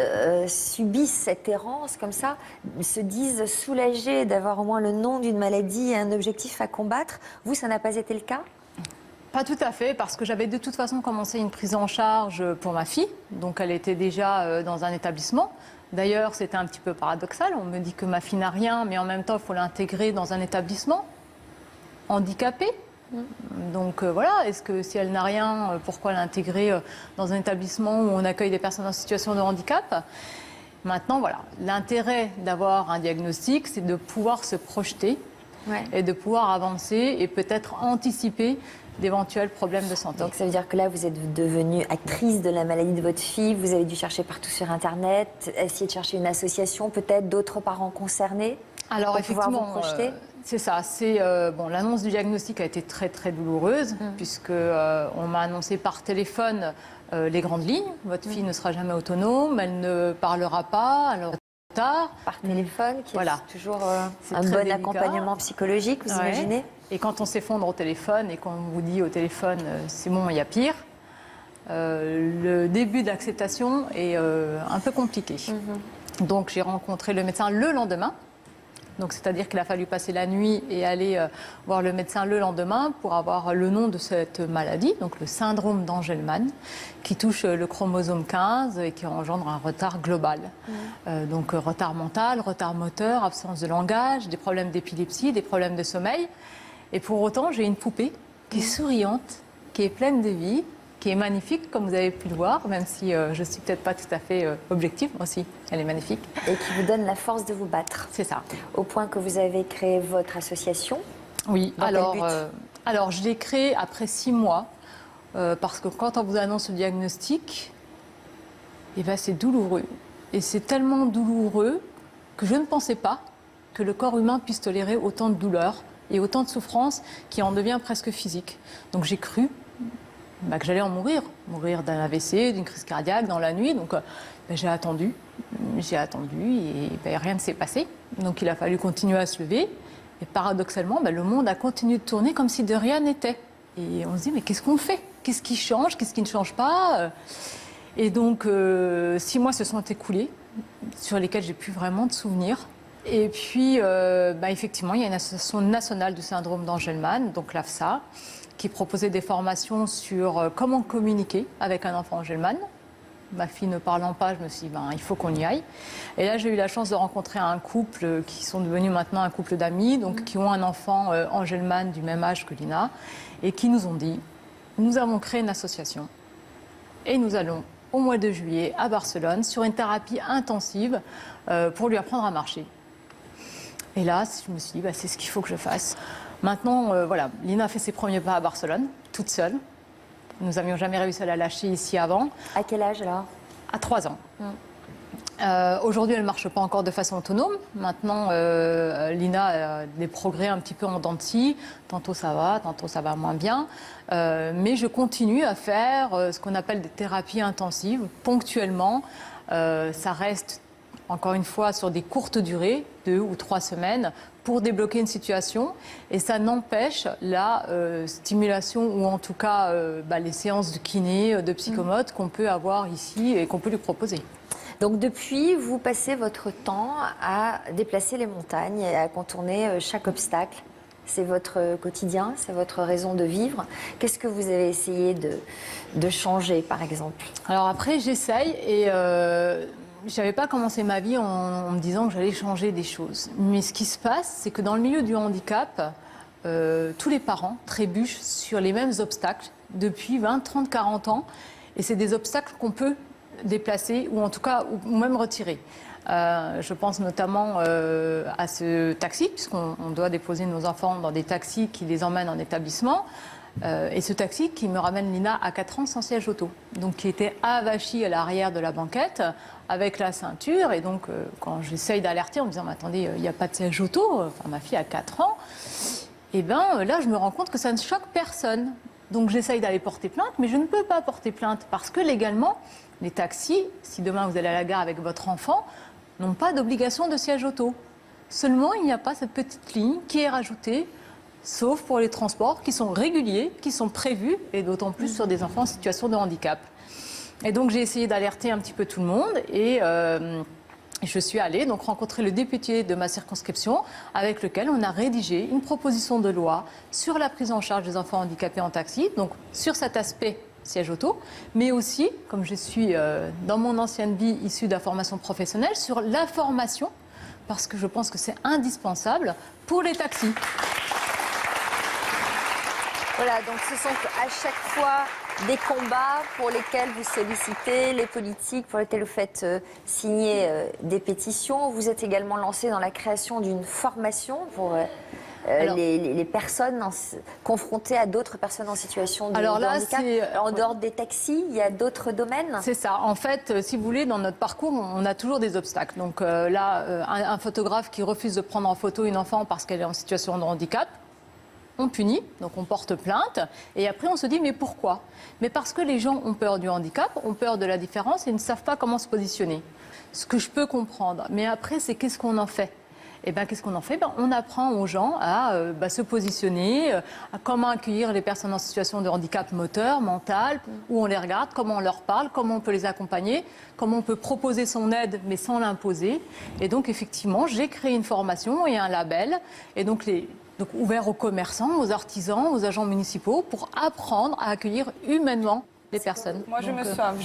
subissent cette errance comme ça se disent soulagés d'avoir au moins le nom d'une maladie et un objectif à combattre. Vous, ça n'a pas été le cas ? Pas tout à fait, parce que j'avais de toute façon commencé une prise en charge pour ma fille. Donc elle était déjà dans un établissement. D'ailleurs, c'était un petit peu paradoxal. On me dit que ma fille n'a rien, mais en même temps, il faut l'intégrer dans un établissement handicapé. Donc voilà, est-ce que si elle n'a rien, pourquoi l'intégrer dans un établissement où on accueille des personnes en situation de handicap ? Maintenant, voilà, l'intérêt d'avoir un diagnostic, c'est de pouvoir se projeter et de pouvoir avancer et peut-être anticiper d'éventuels problèmes de santé. Donc ça veut dire que là, vous êtes devenue actrice de la maladie de votre fille, vous avez dû chercher partout sur Internet, essayer de chercher une association, peut-être d'autres parents concernés. Alors pour effectivement, pouvoir vous projeter. C'est ça. L'annonce du diagnostic a été très très douloureuse puisque on m'a annoncé par téléphone les grandes lignes. Votre fille ne sera jamais autonome, elle ne parlera pas, elle aura tard. Par téléphone, qui est toujours un bon délicat. Accompagnement psychologique, vous imaginez ? Et quand on s'effondre au téléphone et qu'on vous dit au téléphone c'est bon, il y a pire, le début d'acceptation est un peu compliqué. Donc j'ai rencontré le médecin le lendemain. Donc, c'est-à-dire qu'il a fallu passer la nuit et aller voir le médecin le lendemain pour avoir le nom de cette maladie, donc le syndrome d'Angelman, qui touche le chromosome 15 et qui engendre un retard global. Donc, retard mental, retard moteur, absence de langage, des problèmes d'épilepsie, des problèmes de sommeil. Et pour autant, j'ai une poupée qui est souriante, qui est pleine de vie, qui est magnifique, comme vous avez pu le voir, même si je ne suis peut-être pas tout à fait objective, moi aussi, elle est magnifique. Et qui vous donne la force de vous battre. C'est ça. Au point que vous avez créé votre association. Oui, Dans quel but alors je l'ai créée après 6 mois, parce que quand on vous annonce le diagnostic, c'est douloureux. Et c'est tellement douloureux que je ne pensais pas que le corps humain puisse tolérer autant de douleurs et autant de souffrances qui en devient presque physique. Donc j'ai cru que j'allais en mourir d'un AVC, d'une crise cardiaque dans la nuit. Donc j'ai attendu et rien ne s'est passé. Donc il a fallu continuer à se lever. Et paradoxalement, le monde a continué de tourner comme si de rien n'était. Et on se dit, mais qu'est-ce qu'on fait ? Qu'est-ce qui change ? Qu'est-ce qui ne change pas ? Et donc 6 mois se sont écoulés, sur lesquels j'ai plus vraiment de souvenirs. Et puis, effectivement, il y a une association nationale du syndrome d'Angelman, donc l'AFSA, qui proposait des formations sur comment communiquer avec un enfant Angelman. Ma fille ne parlant pas, je me suis dit, il faut qu'on y aille. Et là, j'ai eu la chance de rencontrer un couple qui sont devenus maintenant un couple d'amis, donc qui ont un enfant Angelman du même âge que Lina, et qui nous ont dit, nous avons créé une association et nous allons au mois de juillet à Barcelone sur une thérapie intensive pour lui apprendre à marcher. Et là, je me suis dit, c'est ce qu'il faut que je fasse. Maintenant, Lina a fait ses premiers pas à Barcelone, toute seule. Nous n'avions jamais réussi à la lâcher ici avant. À quel âge alors ? À 3 ans. Aujourd'hui, elle ne marche pas encore de façon autonome. Maintenant, Lina a des progrès un petit peu en dents de scie. Tantôt ça va moins bien. Mais je continue à faire ce qu'on appelle des thérapies intensives, ponctuellement. Ça reste, encore une fois, sur des courtes durées, 2 ou 3 semaines, pour débloquer une situation. Et ça n'empêche la stimulation, ou en tout cas les séances de kiné, de psychomote qu'on peut avoir ici et qu'on peut lui proposer. Donc depuis, vous passez votre temps à déplacer les montagnes et à contourner chaque obstacle. C'est votre quotidien, c'est votre raison de vivre. Qu'est-ce que vous avez essayé de changer, par exemple ? Alors après, j'essaye et je n'avais pas commencé ma vie en me disant que j'allais changer des choses. Mais ce qui se passe, c'est que dans le milieu du handicap, tous les parents trébuchent sur les mêmes obstacles depuis 20, 30, 40 ans. Et c'est des obstacles qu'on peut déplacés ou en tout cas ou même retirés. Je pense notamment à ce taxi, puisqu'on doit déposer nos enfants dans des taxis qui les emmènent en établissement. Et ce taxi qui me ramène Lina à 4 ans sans siège auto, donc qui était avachi à l'arrière de la banquette avec la ceinture. Et donc, quand j'essaye d'alerter en me disant « Mais attendez, il n'y a pas de siège auto, enfin, ma fille a 4 ans », et bien là, je me rends compte que ça ne choque personne. Donc, j'essaye d'aller porter plainte, mais je ne peux pas porter plainte parce que légalement, les taxis, si demain vous allez à la gare avec votre enfant, n'ont pas d'obligation de siège auto. Seulement, il n'y a pas cette petite ligne qui est rajoutée, sauf pour les transports qui sont réguliers, qui sont prévus, et d'autant plus sur des enfants en situation de handicap. Et donc, j'ai essayé d'alerter un petit peu tout le monde, et je suis allée donc rencontrer le député de ma circonscription, avec lequel on a rédigé une proposition de loi sur la prise en charge des enfants handicapés en taxi, donc sur cet aspect siège auto, mais aussi, comme je suis dans mon ancienne vie issue de la formation professionnelle, sur la formation, parce que je pense que c'est indispensable pour les taxis. Voilà, donc ce sont à chaque fois des combats pour lesquels vous sollicitez les politiques, pour lesquels vous faites signer des pétitions. Vous êtes également lancé dans la création d'une formation pour les personnes confrontées à d'autres personnes en situation de handicap. En dehors des taxis, il y a d'autres domaines? C'est ça. En fait, si vous voulez, dans notre parcours, on a toujours des obstacles. Donc là, un photographe qui refuse de prendre en photo une enfant parce qu'elle est en situation de handicap, on punit, donc on porte plainte, et après on se dit mais pourquoi? Mais parce que les gens ont peur du handicap, ont peur de la différence et ne savent pas comment se positionner. Ce que je peux comprendre. Mais après, c'est qu'est-ce qu'on en fait? Et bien, qu'est-ce qu'on en fait? On apprend aux gens à se positionner, à comment accueillir les personnes en situation de handicap moteur, mental, où on les regarde, comment on leur parle, comment on peut les accompagner, comment on peut proposer son aide mais sans l'imposer. Et donc, effectivement, j'ai créé une formation et un label, et donc ouvert aux commerçants, aux artisans, aux agents municipaux, pour apprendre à accueillir humainement les personnes. Moi, je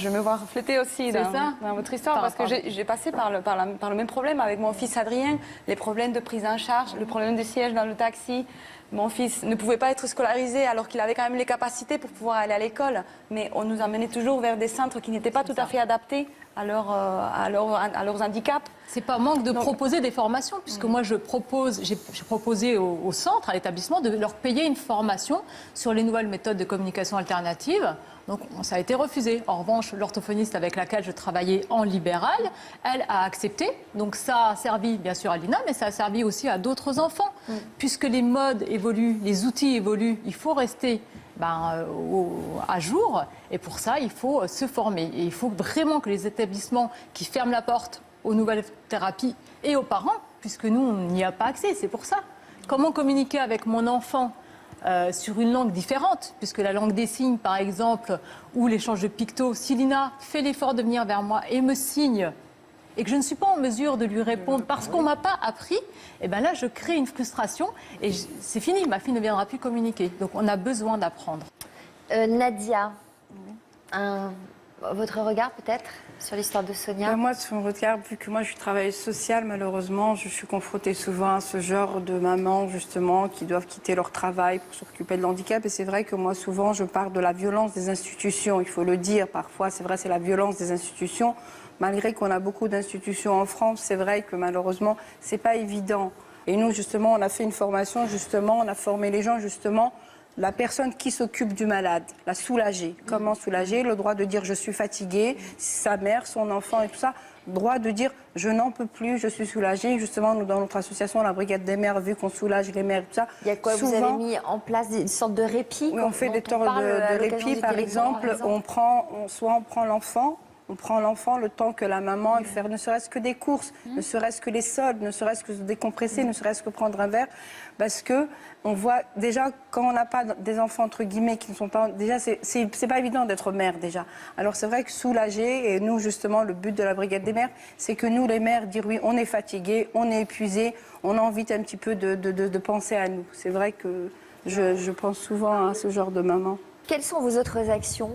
me vois refléter aussi dans votre histoire, parce que j'ai passé par le même problème avec mon fils Adrien, les problèmes de prise en charge, le problème de siège dans le taxi. Mon fils ne pouvait pas être scolarisé alors qu'il avait quand même les capacités pour pouvoir aller à l'école, mais on nous emmenait toujours vers des centres qui n'étaient pas tout à fait adaptés à leurs handicaps. C'est pas manque de proposer des formations, puisque moi j'ai proposé au centre, à l'établissement, de leur payer une formation sur les nouvelles méthodes de communication alternative. Donc ça a été refusé. En revanche, l'orthophoniste avec laquelle je travaillais en libéral, elle a accepté. Donc ça a servi bien sûr à Lina, mais ça a servi aussi à d'autres enfants. Puisque les modes évoluent, les outils évoluent, il faut rester à jour. Et pour ça, il faut se former. Et il faut vraiment que les établissements qui ferment la porte aux nouvelles thérapies et aux parents, puisque nous, on n'y a pas accès, c'est pour ça. Comment communiquer avec mon enfant sur une langue différente, puisque la langue des signes, par exemple, ou l'échange de pictos, si Lina fait l'effort de venir vers moi et me signe, et que je ne suis pas en mesure de lui répondre parce qu'on ne m'a pas appris, et bien là, je crée une frustration et c'est fini, ma fille ne viendra plus communiquer. Donc on a besoin d'apprendre. Nadia, votre regard peut-être sur l'histoire de Sonia? Moi, sur mon regard, vu que moi je suis travailleuse sociale, malheureusement, je suis confrontée souvent à ce genre de mamans, justement, qui doivent quitter leur travail pour s'occuper de l'handicap. Et c'est vrai que moi, souvent, je parle de la violence des institutions. Il faut le dire, parfois, c'est vrai, c'est la violence des institutions. Malgré qu'on a beaucoup d'institutions en France, c'est vrai que malheureusement, c'est pas évident. Et nous, justement, on a fait une formation, justement, on a formé les gens, justement, la personne qui s'occupe du malade, la soulager. Comment soulager? Le droit de dire je suis fatiguée, sa mère, son enfant et tout ça. Droit de dire je n'en peux plus, je suis soulagée. Justement, nous, dans notre association, la Brigade des mères, vu qu'on soulage les mères et tout ça. Il y a quoi? Souvent, vous avez mis en place une sorte de répit? Oui, on fait des temps de répit, par exemple. On prend l'enfant. On prend l'enfant le temps que la maman aille faire ne serait-ce que des courses, ne serait-ce que les soldes, ne serait-ce que se décompresser, ne serait-ce que prendre un verre. Parce que on voit déjà, quand on n'a pas des enfants, entre guillemets, qui ne sont pas... Déjà, c'est pas évident d'être mère, déjà. Alors c'est vrai que soulager, et nous, justement, le but de la Brigade des mères, c'est que nous, les mères, dire oui, on est fatigués, on est épuisés, on a envie un petit peu de penser à nous. C'est vrai que je pense souvent à ce genre de maman. Quelles sont vos autres actions ?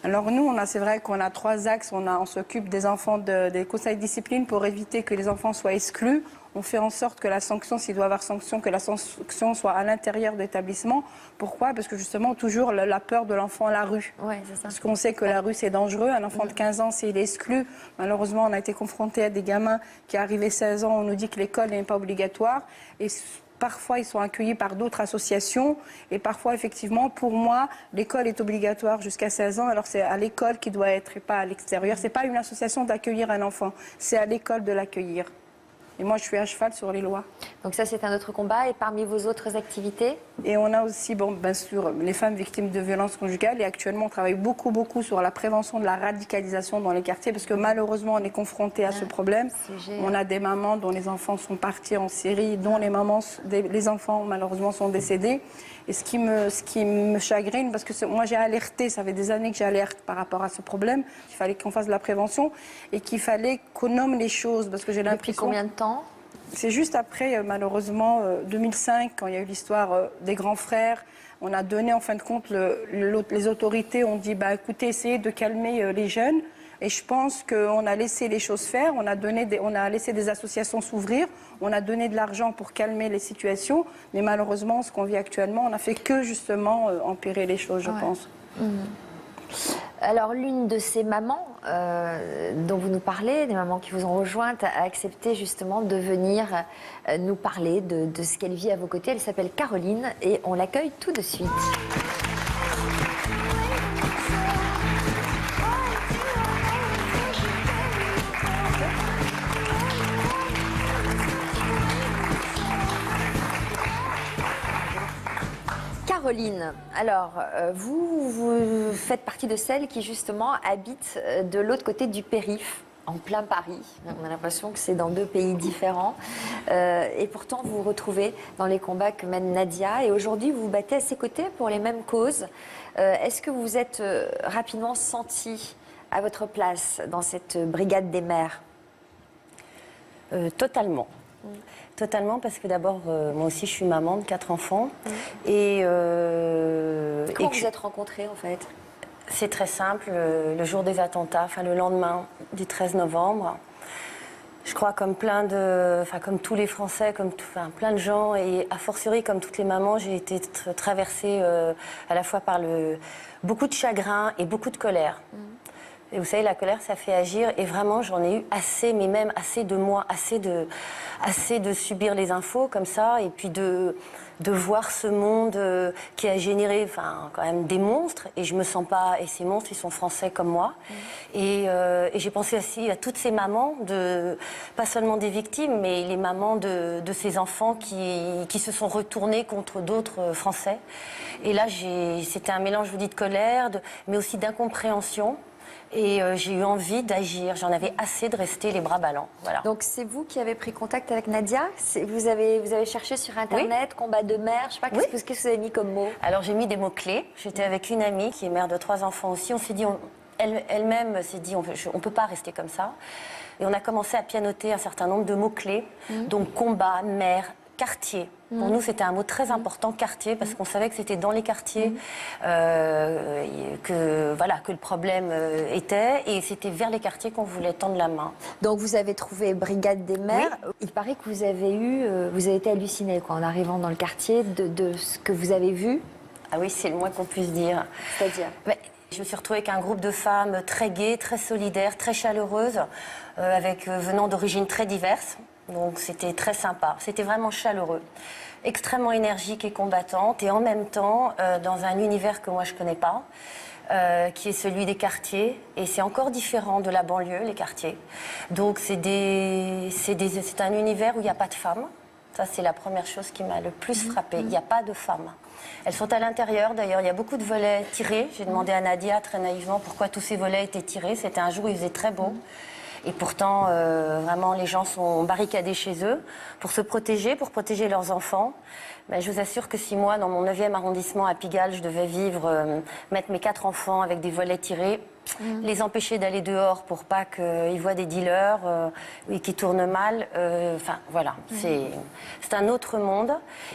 Alors nous, c'est vrai qu'on a 3 axes. On s'occupe des enfants des conseils de discipline pour éviter que les enfants soient exclus. On fait en sorte que la sanction, s'il doit y avoir sanction, que la sanction soit à l'intérieur de l'établissement. Pourquoi? Parce que justement, toujours la peur de l'enfant à la rue. Ouais, c'est ça. Parce qu'on sait que la rue, c'est dangereux. Un enfant de 15 ans, s'il est exclu, malheureusement, on a été confronté à des gamins qui arrivaient 16 ans, on nous dit que l'école n'est pas obligatoire. Et parfois, ils sont accueillis par d'autres associations. Et parfois, effectivement, pour moi, l'école est obligatoire jusqu'à 16 ans. Alors, c'est à l'école qui doit être et pas à l'extérieur. C'est pas une association d'accueillir un enfant. C'est à l'école de l'accueillir. Et moi, je suis à cheval sur les lois. Donc ça, c'est un autre combat. Et parmi vos autres activités? Et on a aussi, bien sûr, les femmes victimes de violences conjugales. Et actuellement, on travaille beaucoup sur la prévention de la radicalisation dans les quartiers. Parce que malheureusement, on est confronté à ce problème. On a des mamans dont les enfants sont partis en Syrie, dont les enfants, malheureusement, sont décédés. Et ce qui me chagrine, parce que moi j'ai alerté, ça fait des années que j'alerte par rapport à ce problème, qu'il fallait qu'on fasse de la prévention et qu'il fallait qu'on nomme les choses, parce que j'ai l'impression... Depuis combien de temps? C'est juste après, malheureusement, 2005, quand il y a eu l'histoire des grands frères. On a donné, en fin de compte, les autorités ont dit, écoutez, essayez de calmer les jeunes. Et je pense qu'on a laissé les choses faire, on a laissé des associations s'ouvrir, on a donné de l'argent pour calmer les situations, mais malheureusement, ce qu'on vit actuellement, on n'a fait que justement empirer les choses, je pense. Alors, l'une de ces mamans dont vous nous parlez, des mamans qui vous ont rejointe, a accepté justement de venir nous parler de ce qu'elle vit à vos côtés. Elle s'appelle Caroline et on l'accueille tout de suite. Caroline, alors vous faites partie de celles qui justement habitent de l'autre côté du périph', en plein Paris. On a l'impression que c'est dans 2 pays différents. Et pourtant, vous vous retrouvez dans les combats que mène Nadia. Et aujourd'hui, vous vous battez à ses côtés pour les mêmes causes. Est-ce que vous vous êtes rapidement sentie à votre place dans cette brigade des mères? Totalement. Totalement, parce que d'abord, moi aussi, je suis maman de 4 enfants. Et comment vous êtes rencontrés, en fait? C'est très simple. Le jour des attentats, le lendemain du 13 novembre, je crois comme comme tous les Français, plein de gens, et a fortiori comme toutes les mamans, j'ai été traversée à la fois par beaucoup de chagrin et beaucoup de colère. Et vous savez, la colère, ça fait agir. Et vraiment, j'en ai eu assez, mais même assez de moi, assez de subir les infos comme ça, et puis de voir ce monde qui a généré quand même des monstres. Et je me sens pas... Et ces monstres, ils sont français comme moi. Et j'ai pensé aussi à toutes ces mamans, pas seulement des victimes, mais les mamans de ces enfants qui se sont retournés contre d'autres Français. Et là, c'était un mélange, je vous dis, de colère, mais aussi d'incompréhension. Et j'ai eu envie d'agir. J'en avais assez de rester les bras ballants. Voilà. Donc c'est vous qui avez pris contact avec Nadia? Vous avez cherché sur Internet, combat de mère, je sais pas, qu'est-ce que vous avez mis comme mot? Alors j'ai mis des mots-clés. J'étais avec une amie qui est mère de 3 enfants aussi. On s'est dit, elle-même s'est dit, on ne peut pas rester comme ça. Et on a commencé à pianoter un certain nombre de mots-clés. Donc combat, mère, quartier. Pour nous, c'était un mot très important, quartier, parce qu'on savait que c'était dans les quartiers que le problème était, et c'était vers les quartiers qu'on voulait tendre la main. Donc vous avez trouvé Brigade des mères. Il paraît que vous avez été hallucinée en arrivant dans le quartier de ce que vous avez vu. Ah oui, c'est le moins qu'on puisse dire. C'est-à-dire? Je me suis retrouvée avec un groupe de femmes très gaies, très solidaires, très chaleureuses, venant d'origines très diverses. Donc c'était très sympa, c'était vraiment chaleureux, extrêmement énergique et combattante, et en même temps dans un univers que moi je ne connais pas, qui est celui des quartiers, et c'est encore différent de la banlieue, les quartiers. Donc c'est un univers où il n'y a pas de femmes. Ça, c'est la première chose qui m'a le plus frappée. Il n'y a pas de femmes. Elles sont à l'intérieur, d'ailleurs, il y a beaucoup de volets tirés. J'ai demandé à Nadia, très naïvement, pourquoi tous ces volets étaient tirés. C'était un jour où il faisait très beau. Et pourtant, vraiment, les gens sont barricadés chez eux pour se protéger, pour protéger leurs enfants. Mais je vous assure que si moi, dans mon 9e arrondissement à Pigalle, je devais mettre mes 4 enfants avec des volets tirés, les empêcher d'aller dehors pour pas qu'ils voient des dealers et qui tournent mal, voilà, c'est un autre monde.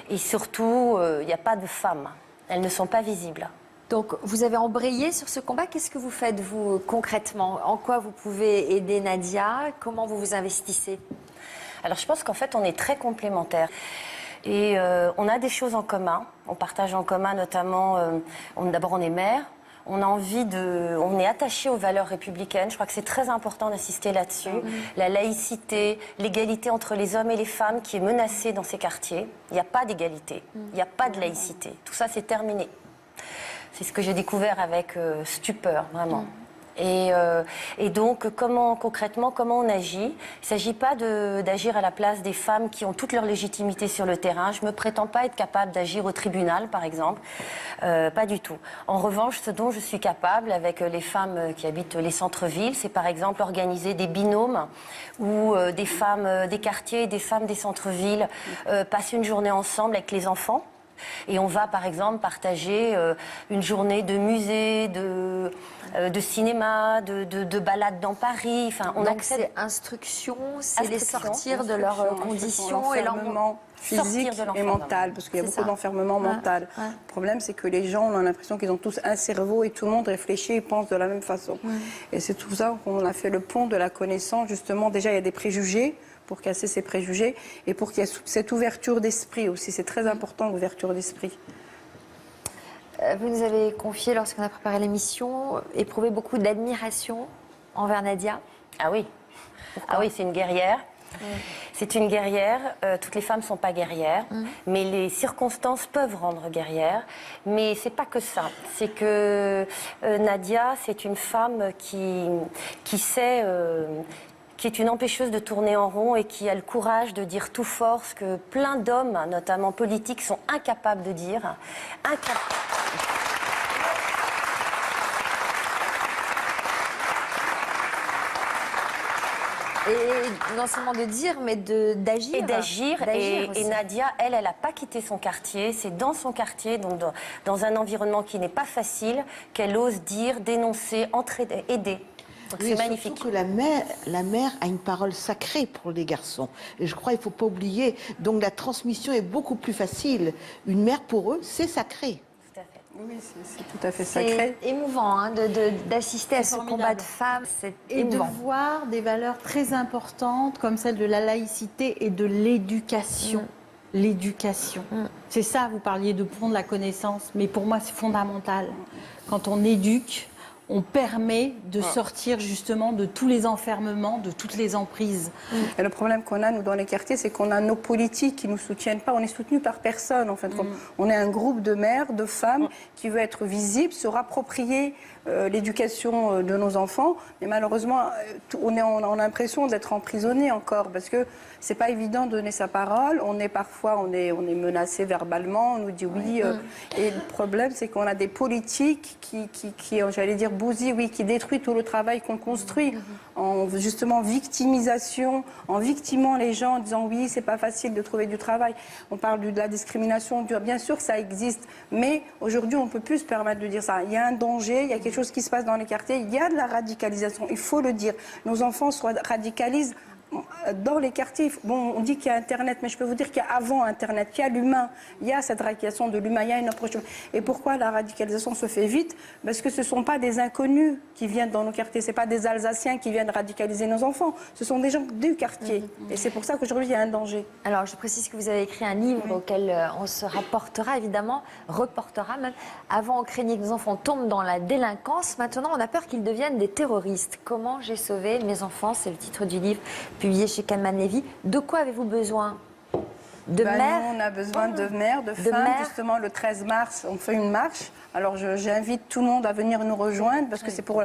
Et surtout, il n'y a pas de femmes. Elles ne sont pas visibles. Donc, vous avez embrayé sur ce combat. Qu'est-ce que vous faites, vous, concrètement? En quoi vous pouvez aider Nadia? Comment vous vous investissez? Alors, je pense qu'en fait, on est très complémentaires. Et on a des choses en commun. On partage en commun notamment, d'abord on est mère, on est attaché aux valeurs républicaines. Je crois que c'est très important d'insister là-dessus. La laïcité, l'égalité entre les hommes et les femmes qui est menacée dans ces quartiers. Il n'y a pas d'égalité, il n'y a pas de laïcité. Tout ça, c'est terminé. C'est ce que j'ai découvert avec stupeur, vraiment. Et donc, concrètement, comment on agit? Il ne s'agit pas d'agir à la place des femmes qui ont toute leur légitimité sur le terrain. Je ne me prétends pas être capable d'agir au tribunal, par exemple. Pas du tout. En revanche, ce dont je suis capable avec les femmes qui habitent les centres-villes, c'est par exemple organiser des binômes où des femmes des quartiers et des femmes des centres-villes passent une journée ensemble avec les enfants. Et on va, par exemple, partager une journée de musée, de cinéma, de balade dans Paris. Enfin, donc c'est instruction, c'est les sortir de leurs conditions et l'enfermement physique et mental, parce qu'il y a beaucoup d'enfermement mental. Le problème, c'est que les gens, on a l'impression qu'ils ont tous un cerveau et tout le monde réfléchit et pense de la même façon. Et c'est tout ça qu'on a fait le pont de la connaissance. Justement, déjà, il y a des préjugés, pour casser ces préjugés et pour qu'il y ait cette ouverture d'esprit aussi. C'est très important, l'ouverture d'esprit. Vous nous avez confié, lorsqu'on a préparé l'émission, éprouvé beaucoup d'admiration envers Nadia. Ah oui. Pourquoi? Ah oui, c'est une guerrière. C'est une guerrière. Toutes les femmes ne sont pas guerrières, mais les circonstances peuvent rendre guerrière. Mais c'est pas que ça. C'est que Nadia, c'est une femme qui sait... qui est une empêcheuse de tourner en rond et qui a le courage de dire tout fort ce que plein d'hommes, notamment politiques, sont incapables de dire. Et non seulement de dire, mais d'agir. Et d'agir. Et Nadia, elle n'a pas quitté son quartier. C'est dans son quartier, donc dans un environnement qui n'est pas facile, qu'elle ose dire, dénoncer, entraider, aider. C'est magnifique. Surtout que la mère a une parole sacrée pour les garçons. Et je crois qu'il ne faut pas oublier. Donc la transmission est beaucoup plus facile. Une mère, pour eux, c'est sacré. Tout à fait. Oui, c'est tout à fait sacré. C'est émouvant d'assister à ce combat de femmes. Et de voir des valeurs très importantes comme celle de la laïcité et de l'éducation. L'éducation. C'est ça, vous parliez de pont de la connaissance. Mais pour moi, c'est fondamental. Quand on éduque, on permet de sortir justement de tous les enfermements, de toutes les emprises. Et le problème qu'on a, nous, dans les quartiers, c'est qu'on a nos politiques qui ne nous soutiennent pas. On est soutenus par personne, en fait. On est un groupe de mères, de femmes qui veut être visible, se rapproprier l'éducation de nos enfants. Mais malheureusement, on a l'impression d'être emprisonnés encore, parce que c'est pas évident de donner sa parole. On est menacé verbalement, on nous dit oui. Et le problème, c'est qu'on a des politiques qui j'allais dire, bousillent, qui détruisent tout le travail qu'on construit. En justement victimisation, en victimant les gens, en disant oui, c'est pas facile de trouver du travail. On parle de la discrimination, bien sûr que ça existe, mais aujourd'hui, on peut plus se permettre de dire ça. Il y a un danger, il y a quelque chose qui se passe dans les quartiers, il y a de la radicalisation, il faut le dire. Nos enfants se radicalisent dans les quartiers. Bon, on dit qu'il y a Internet, mais je peux vous dire qu'il y a avant Internet, qu'il y a l'humain, il y a cette radicalisation de l'humain, il y a une approche. Et pourquoi la radicalisation se fait vite? Parce que ce ne sont pas des inconnus qui viennent dans nos quartiers, ce ne sont pas des Alsaciens qui viennent radicaliser nos enfants, ce sont des gens du quartier. Et c'est pour ça qu'aujourd'hui, il y a un danger. Alors, je précise que vous avez écrit un livre auquel on se rapportera, évidemment, reportera même. Avant, on craignait que nos enfants tombent dans la délinquance. Maintenant, on a peur qu'ils deviennent des terroristes. Comment j'ai sauvé mes enfants? C'est le titre du livre publié chez Kalman Levy. De quoi avez-vous besoin? De mères? Nous, on a besoin de mères, de femmes. Justement, le 13 mars, on fait une marche. Alors, j'invite tout le monde à venir nous rejoindre parce que c'est pour,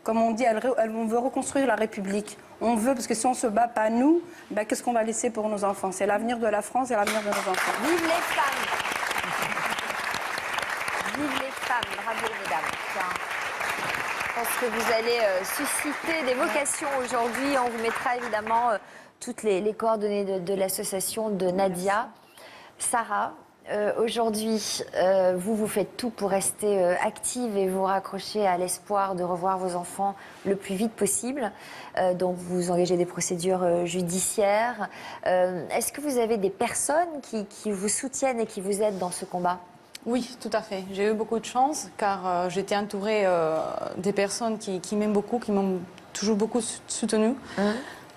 comme on dit, on veut reconstruire la République. On veut, parce que si on ne se bat pas nous, qu'est-ce qu'on va laisser pour nos enfants? C'est l'avenir de la France et l'avenir de nos enfants. Vive les femmes! Vive les femmes! Bravo, mesdames. Je pense que vous allez susciter des vocations aujourd'hui. On vous mettra évidemment toutes les coordonnées de l'association de Nadia. Sarah, aujourd'hui, vous faites tout pour rester active et vous raccrocher à l'espoir de revoir vos enfants le plus vite possible. Donc, vous engagez des procédures judiciaires. Est-ce que vous avez des personnes qui vous soutiennent et qui vous aident dans ce combat ? Oui, tout à fait. J'ai eu beaucoup de chance car j'étais entourée des personnes qui m'aiment beaucoup, qui m'ont toujours beaucoup soutenue.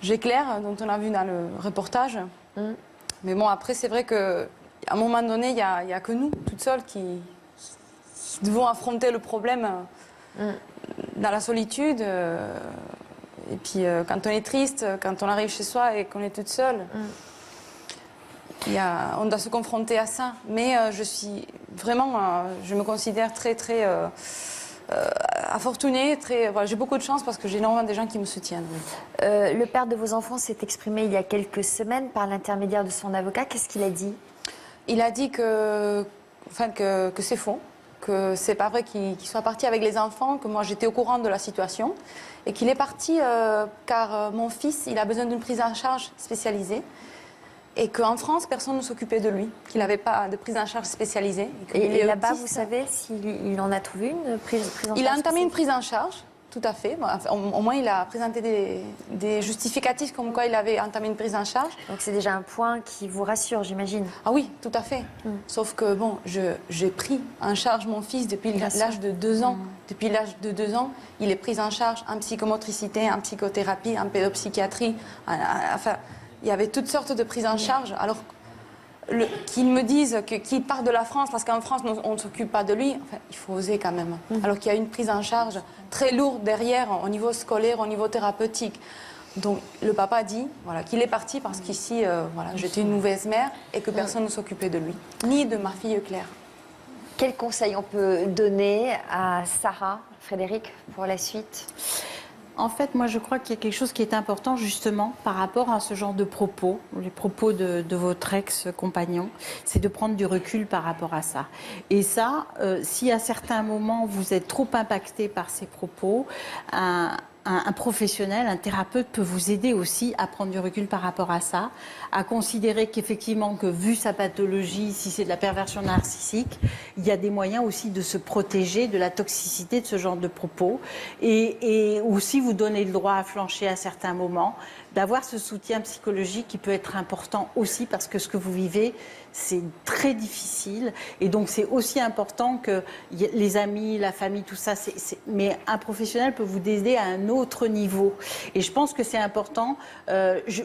J'ai Claire, dont on a vu dans le reportage. Mais bon, après, c'est vrai qu'à un moment donné, il n'y a que nous, toutes seules, qui devons affronter le problème dans la solitude. Et puis, quand on est triste, quand on arrive chez soi et qu'on est toute seule, on doit se confronter à ça. Mais je suis vraiment, je me considère très, très afortunée. Voilà, j'ai beaucoup de chance parce que j'ai énormément de gens qui me soutiennent. Le père de vos enfants s'est exprimé il y a quelques semaines par l'intermédiaire de son avocat. Qu'est-ce qu'il a dit? Il a dit que c'est faux, que c'est pas vrai qu'il soit parti avec les enfants, que moi j'étais au courant de la situation et qu'il est parti car mon fils il a besoin d'une prise en charge spécialisée. Et qu'en France, personne ne s'occupait de lui, qu'il n'avait pas de prise en charge spécialisée. Et là-bas, vous savez s'il en a trouvé une prise en charge? Il a entamé une prise en charge, tout à fait. Au moins, il a présenté des justificatifs comme quoi il avait entamé une prise en charge. Donc c'est déjà un point qui vous rassure, j'imagine. Ah oui, tout à fait. Sauf que, bon, j'ai pris en charge mon fils depuis l'âge de 2 ans. Depuis l'âge de 2 ans, il est pris en charge en psychomotricité, en psychothérapie, en pédopsychiatrie, enfin... Il y avait toutes sortes de prises en charge. Alors qu'ils me disent qu'il part de la France, parce qu'en France, on ne s'occupe pas de lui, enfin, il faut oser quand même. Alors qu'il y a une prise en charge très lourde derrière, au niveau scolaire, au niveau thérapeutique. Donc le papa dit qu'il est parti parce qu'ici, j'étais une mauvaise mère et que personne ne s'occupait de lui, ni de ma fille Claire. Quel conseil on peut donner à Sarah, Frédéric, pour la suite ? En fait, moi, je crois qu'il y a quelque chose qui est important, justement, par rapport à ce genre de propos, les propos de votre ex-compagnon, c'est de prendre du recul par rapport à ça. Et ça, si à certains moments, vous êtes trop impacté par ces propos, un professionnel, un thérapeute peut vous aider aussi à prendre du recul par rapport à ça, à considérer qu'effectivement, que vu sa pathologie, si c'est de la perversion narcissique, il y a des moyens aussi de se protéger de la toxicité de ce genre de propos et aussi vous donner le droit à flancher à certains moments, d'avoir ce soutien psychologique qui peut être important aussi parce que ce que vous vivez, c'est très difficile et donc c'est aussi important que les amis, la famille, tout ça, mais un professionnel peut vous aider à un autre niveau. Et je pense que c'est important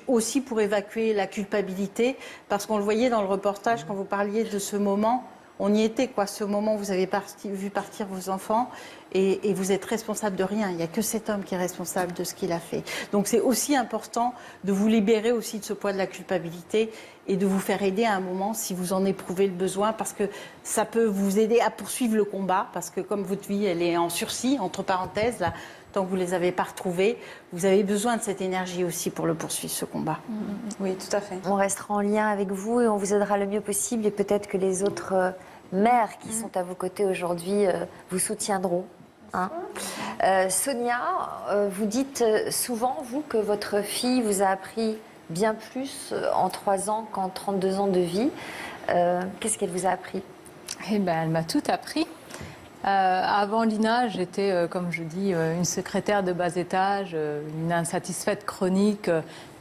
aussi pour évacuer la culpabilité parce qu'on le voyait dans le reportage quand vous parliez de ce moment. On y était, quoi, ce moment où vous avez vu partir vos enfants et vous êtes responsable de rien. Il n'y a que cet homme qui est responsable de ce qu'il a fait. Donc c'est aussi important de vous libérer aussi de ce poids de la culpabilité et de vous faire aider à un moment si vous en éprouvez le besoin parce que ça peut vous aider à poursuivre le combat parce que comme votre vie, elle est en sursis, entre parenthèses, là, tant que vous ne les avez pas retrouvés, vous avez besoin de cette énergie aussi pour le poursuivre, ce combat. Oui, tout à fait. On restera en lien avec vous et on vous aidera le mieux possible et peut-être que les autres mères qui sont à vos côtés aujourd'hui vous soutiendront. Hein. Sonia, vous dites souvent, vous, que votre fille vous a appris bien plus en 3 ans qu'en 32 ans de vie. Qu'est-ce qu'elle vous a appris? Eh ben, elle m'a tout appris. Avant Lina, j'étais, comme je dis, une secrétaire de bas étage, une insatisfaite chronique,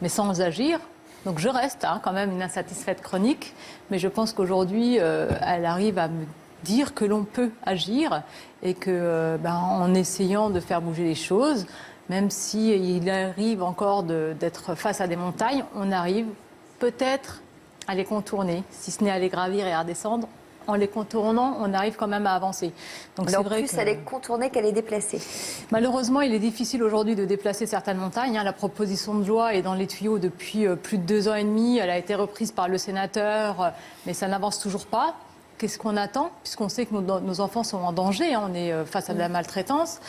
mais sans agir. Donc je reste quand même une insatisfaite chronique, mais je pense qu'aujourd'hui, elle arrive à me dire que l'on peut agir et que, en essayant de faire bouger les choses, même s'il arrive encore d'être face à des montagnes, on arrive peut-être à les contourner, si ce n'est à les gravir et à redescendre. En les contournant, on arrive quand même à avancer. Donc c'est vrai plus elle est contournée qu'elle est déplacée. Malheureusement, il est difficile aujourd'hui de déplacer certaines montagnes. La proposition de loi est dans les tuyaux depuis plus de 2 ans et demi. Elle a été reprise par le sénateur, mais ça n'avance toujours pas. Qu'est-ce qu'on attend? Puisqu'on sait que nos enfants sont en danger, on est face à de la maltraitance.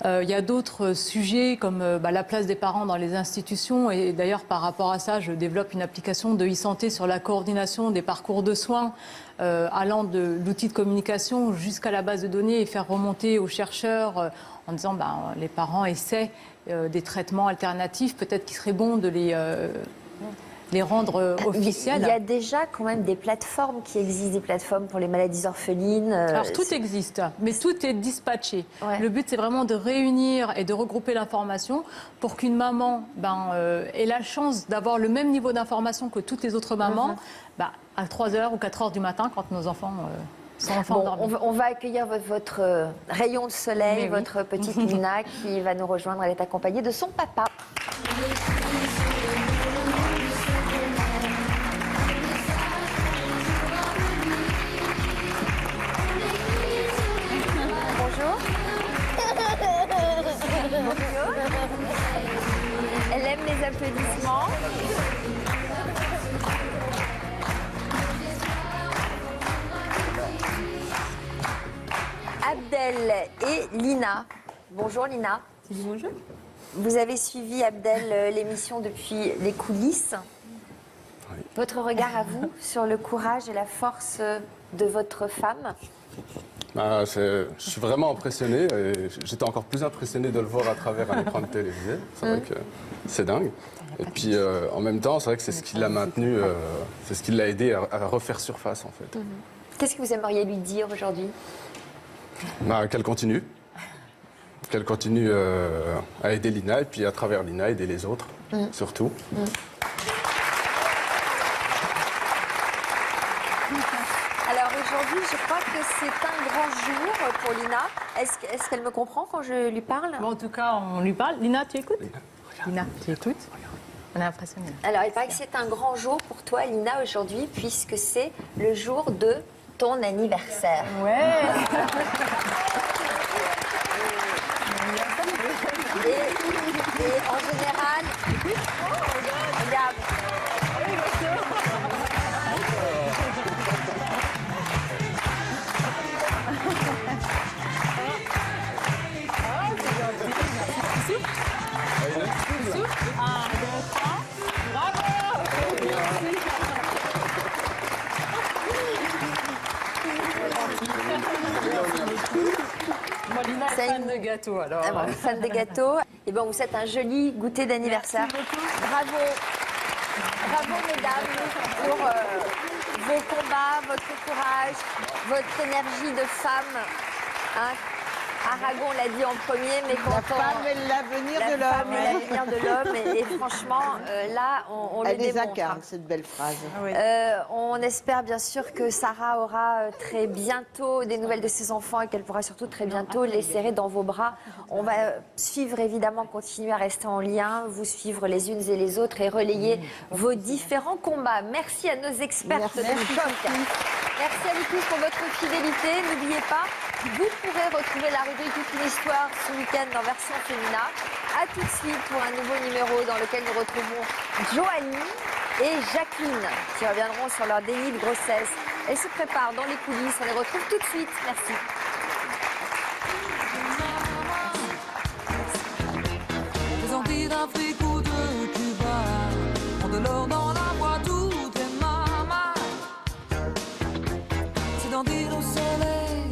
Il y a d'autres sujets comme la place des parents dans les institutions. Et d'ailleurs, par rapport à ça, je développe une application de e-santé sur la coordination des parcours de soins, allant de l'outil de communication jusqu'à la base de données et faire remonter aux chercheurs en disant les parents essaient des traitements alternatifs. Peut-être qu'il serait bon de les rendre officielles. Il y a déjà quand même des plateformes qui existent, des plateformes pour les maladies orphelines. Alors tout existe, mais tout est dispatché. Ouais. Le but, c'est vraiment de réunir et de regrouper l'information pour qu'une maman ait la chance d'avoir le même niveau d'information que toutes les autres mamans à 3h ou 4h du matin quand nos enfants Sans enfant Bon, endormi. on va accueillir votre rayon de soleil, Mais oui. votre petite Lina qui va nous rejoindre. Elle est accompagnée de son papa. Bonjour. Bonjour. Elle aime les applaudissements. Abdel et Lina. Bonjour Lina. Bonjour. Vous avez suivi Abdel l'émission depuis les coulisses. Oui. Votre regard à vous sur le courage et la force de votre femme? Bah, je suis vraiment impressionné et j'étais encore plus impressionné de le voir à travers un écran de télévisé. C'est vrai que c'est dingue. Et puis en même temps, c'est vrai que c'est ce qui l'a maintenu, c'est ce qui l'a aidé à refaire surface en fait. Qu'est-ce que vous aimeriez lui dire aujourd'hui? Bah, qu'elle continue. Qu'elle continue à aider Lina et puis à travers Lina, aider les autres, surtout. Alors aujourd'hui, je crois que c'est un grand jour pour Lina. Est-ce qu'elle me comprend quand je lui parle? Bon, en tout cas, on lui parle. Lina, tu écoutes? Lina, tu écoutes? On est impressionné. Alors, il paraît que c'est un grand jour pour toi, Lina, aujourd'hui, puisque c'est le jour de ton anniversaire. Ouais. Et en général, regarde. Lina est fan de gâteaux, alors. Ah bon, fan des gâteaux. Et ben, vous faites un joli goûter d'anniversaire. Bravo. Bravo, mesdames, pour vos combats, votre courage, votre énergie de femme. Hein. Aragon l'a dit en premier, mais quand La femme est l'avenir de la femme l'homme. est l'avenir de l'homme. Et franchement, là, on le Elle les démontre. incarne, cette belle phrase. On espère bien sûr que Sarah aura très bientôt des nouvelles de ses enfants et qu'elle pourra surtout très bientôt les serrer dans vos bras. On va suivre évidemment, continuer à rester en lien, vous suivre les unes et les autres et relayer vos différents combats. Merci à nos expertes de choc. Merci à vous tous pour votre fidélité. N'oubliez pas, vous pourrez retrouver la rubrique Toute une histoire ce week-end en version féminin. A tout de suite pour un nouveau numéro dans lequel nous retrouvons Joanie et Jacqueline qui reviendront sur leur déni de grossesse. Elles se préparent dans les coulisses. On les retrouve tout de suite. Merci. Les Antilles d'Afrique ou de Cuba, ont de l'or dans la voie, tout est mama. C'est dans dire au soleil.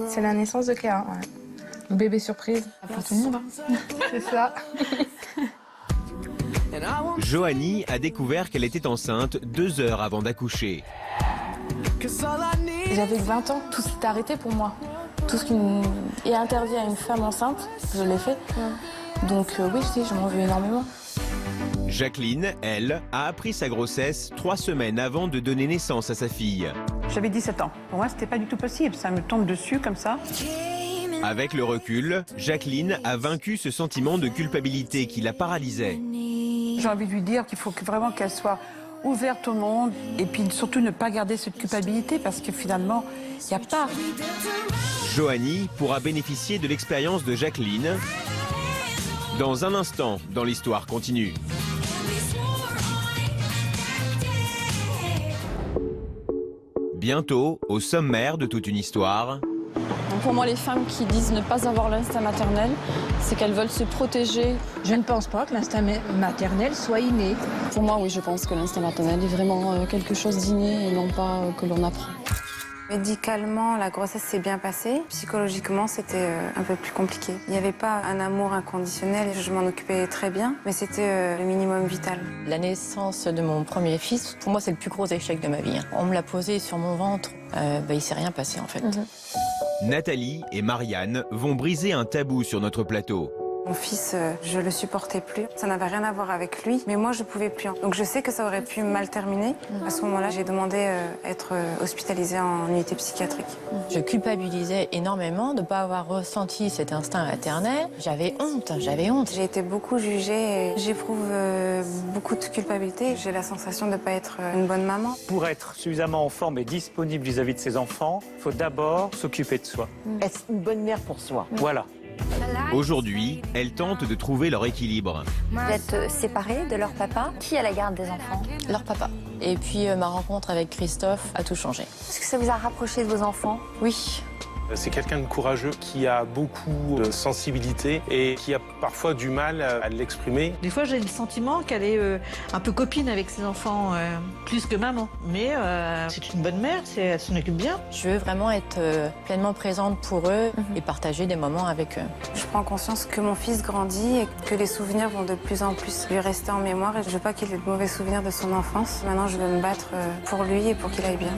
C'est la naissance de Kéa, ouais. Bébé surprise. Pour tout le monde, hein. C'est ça. Joanie a découvert qu'elle était enceinte 2 heures avant d'accoucher. J'avais 20 ans, tout s'est arrêté pour moi. Tout ce qui est interdit à une femme enceinte, je l'ai fait. Donc oui, je m'en veux énormément. Jacqueline, elle, a appris sa grossesse 3 semaines avant de donner naissance à sa fille. J'avais 17 ans. Pour moi, c'était pas du tout possible. Ça me tombe dessus comme ça. Avec le recul, Jacqueline a vaincu ce sentiment de culpabilité qui la paralysait. J'ai envie de lui dire qu'il faut vraiment qu'elle soit ouverte au monde et puis surtout ne pas garder cette culpabilité parce que finalement, il n'y a pas. Joanie pourra bénéficier de l'expérience de Jacqueline dans un instant dans l'Histoire continue. Bientôt, au sommaire de Toute une histoire. Pour moi, les femmes qui disent ne pas avoir l'instinct maternel, c'est qu'elles veulent se protéger. Je ne pense pas que l'instinct maternel soit inné. Pour moi, oui, je pense que l'instinct maternel est vraiment quelque chose d'inné et non pas que l'on apprend. Médicalement, la grossesse s'est bien passée. Psychologiquement, c'était un peu plus compliqué. Il n'y avait pas un amour inconditionnel, je m'en occupais très bien, mais c'était le minimum vital. La naissance de mon premier fils, pour moi, c'est le plus gros échec de ma vie. On me l'a posé sur mon ventre, il ne s'est rien passé en fait. Nathalie et Marianne vont briser un tabou sur notre plateau. Mon fils, je le supportais plus. Ça n'avait rien à voir avec lui, mais moi, je pouvais plus. Donc je sais que ça aurait pu mal terminer. À ce moment-là, j'ai demandé à être hospitalisée en unité psychiatrique. Je culpabilisais énormément de ne pas avoir ressenti cet instinct maternel. J'avais honte. J'ai été beaucoup jugée et j'éprouve beaucoup de culpabilité. J'ai la sensation de ne pas être une bonne maman. Pour être suffisamment en forme et disponible vis-à-vis de ses enfants, il faut d'abord s'occuper de soi. Être une bonne mère pour soi. Voilà. Aujourd'hui, elles tentent de trouver leur équilibre. Vous êtes séparés de leur papa. Qui a la garde des enfants? Leur papa. Et puis ma rencontre avec Christophe a tout changé. Est-ce que ça vous a rapproché de vos enfants? Oui. C'est quelqu'un de courageux qui a beaucoup de sensibilité et qui a parfois du mal à l'exprimer. Des fois, j'ai le sentiment qu'elle est un peu copine avec ses enfants, plus que maman. Mais c'est une bonne mère, elle s'en occupe bien. Je veux vraiment être pleinement présente pour eux et partager des moments avec eux. Je prends conscience que mon fils grandit et que les souvenirs vont de plus en plus lui rester en mémoire. Et je veux pas qu'il ait de mauvais souvenirs de son enfance. Maintenant, je veux me battre pour lui et pour qu'il aille bien.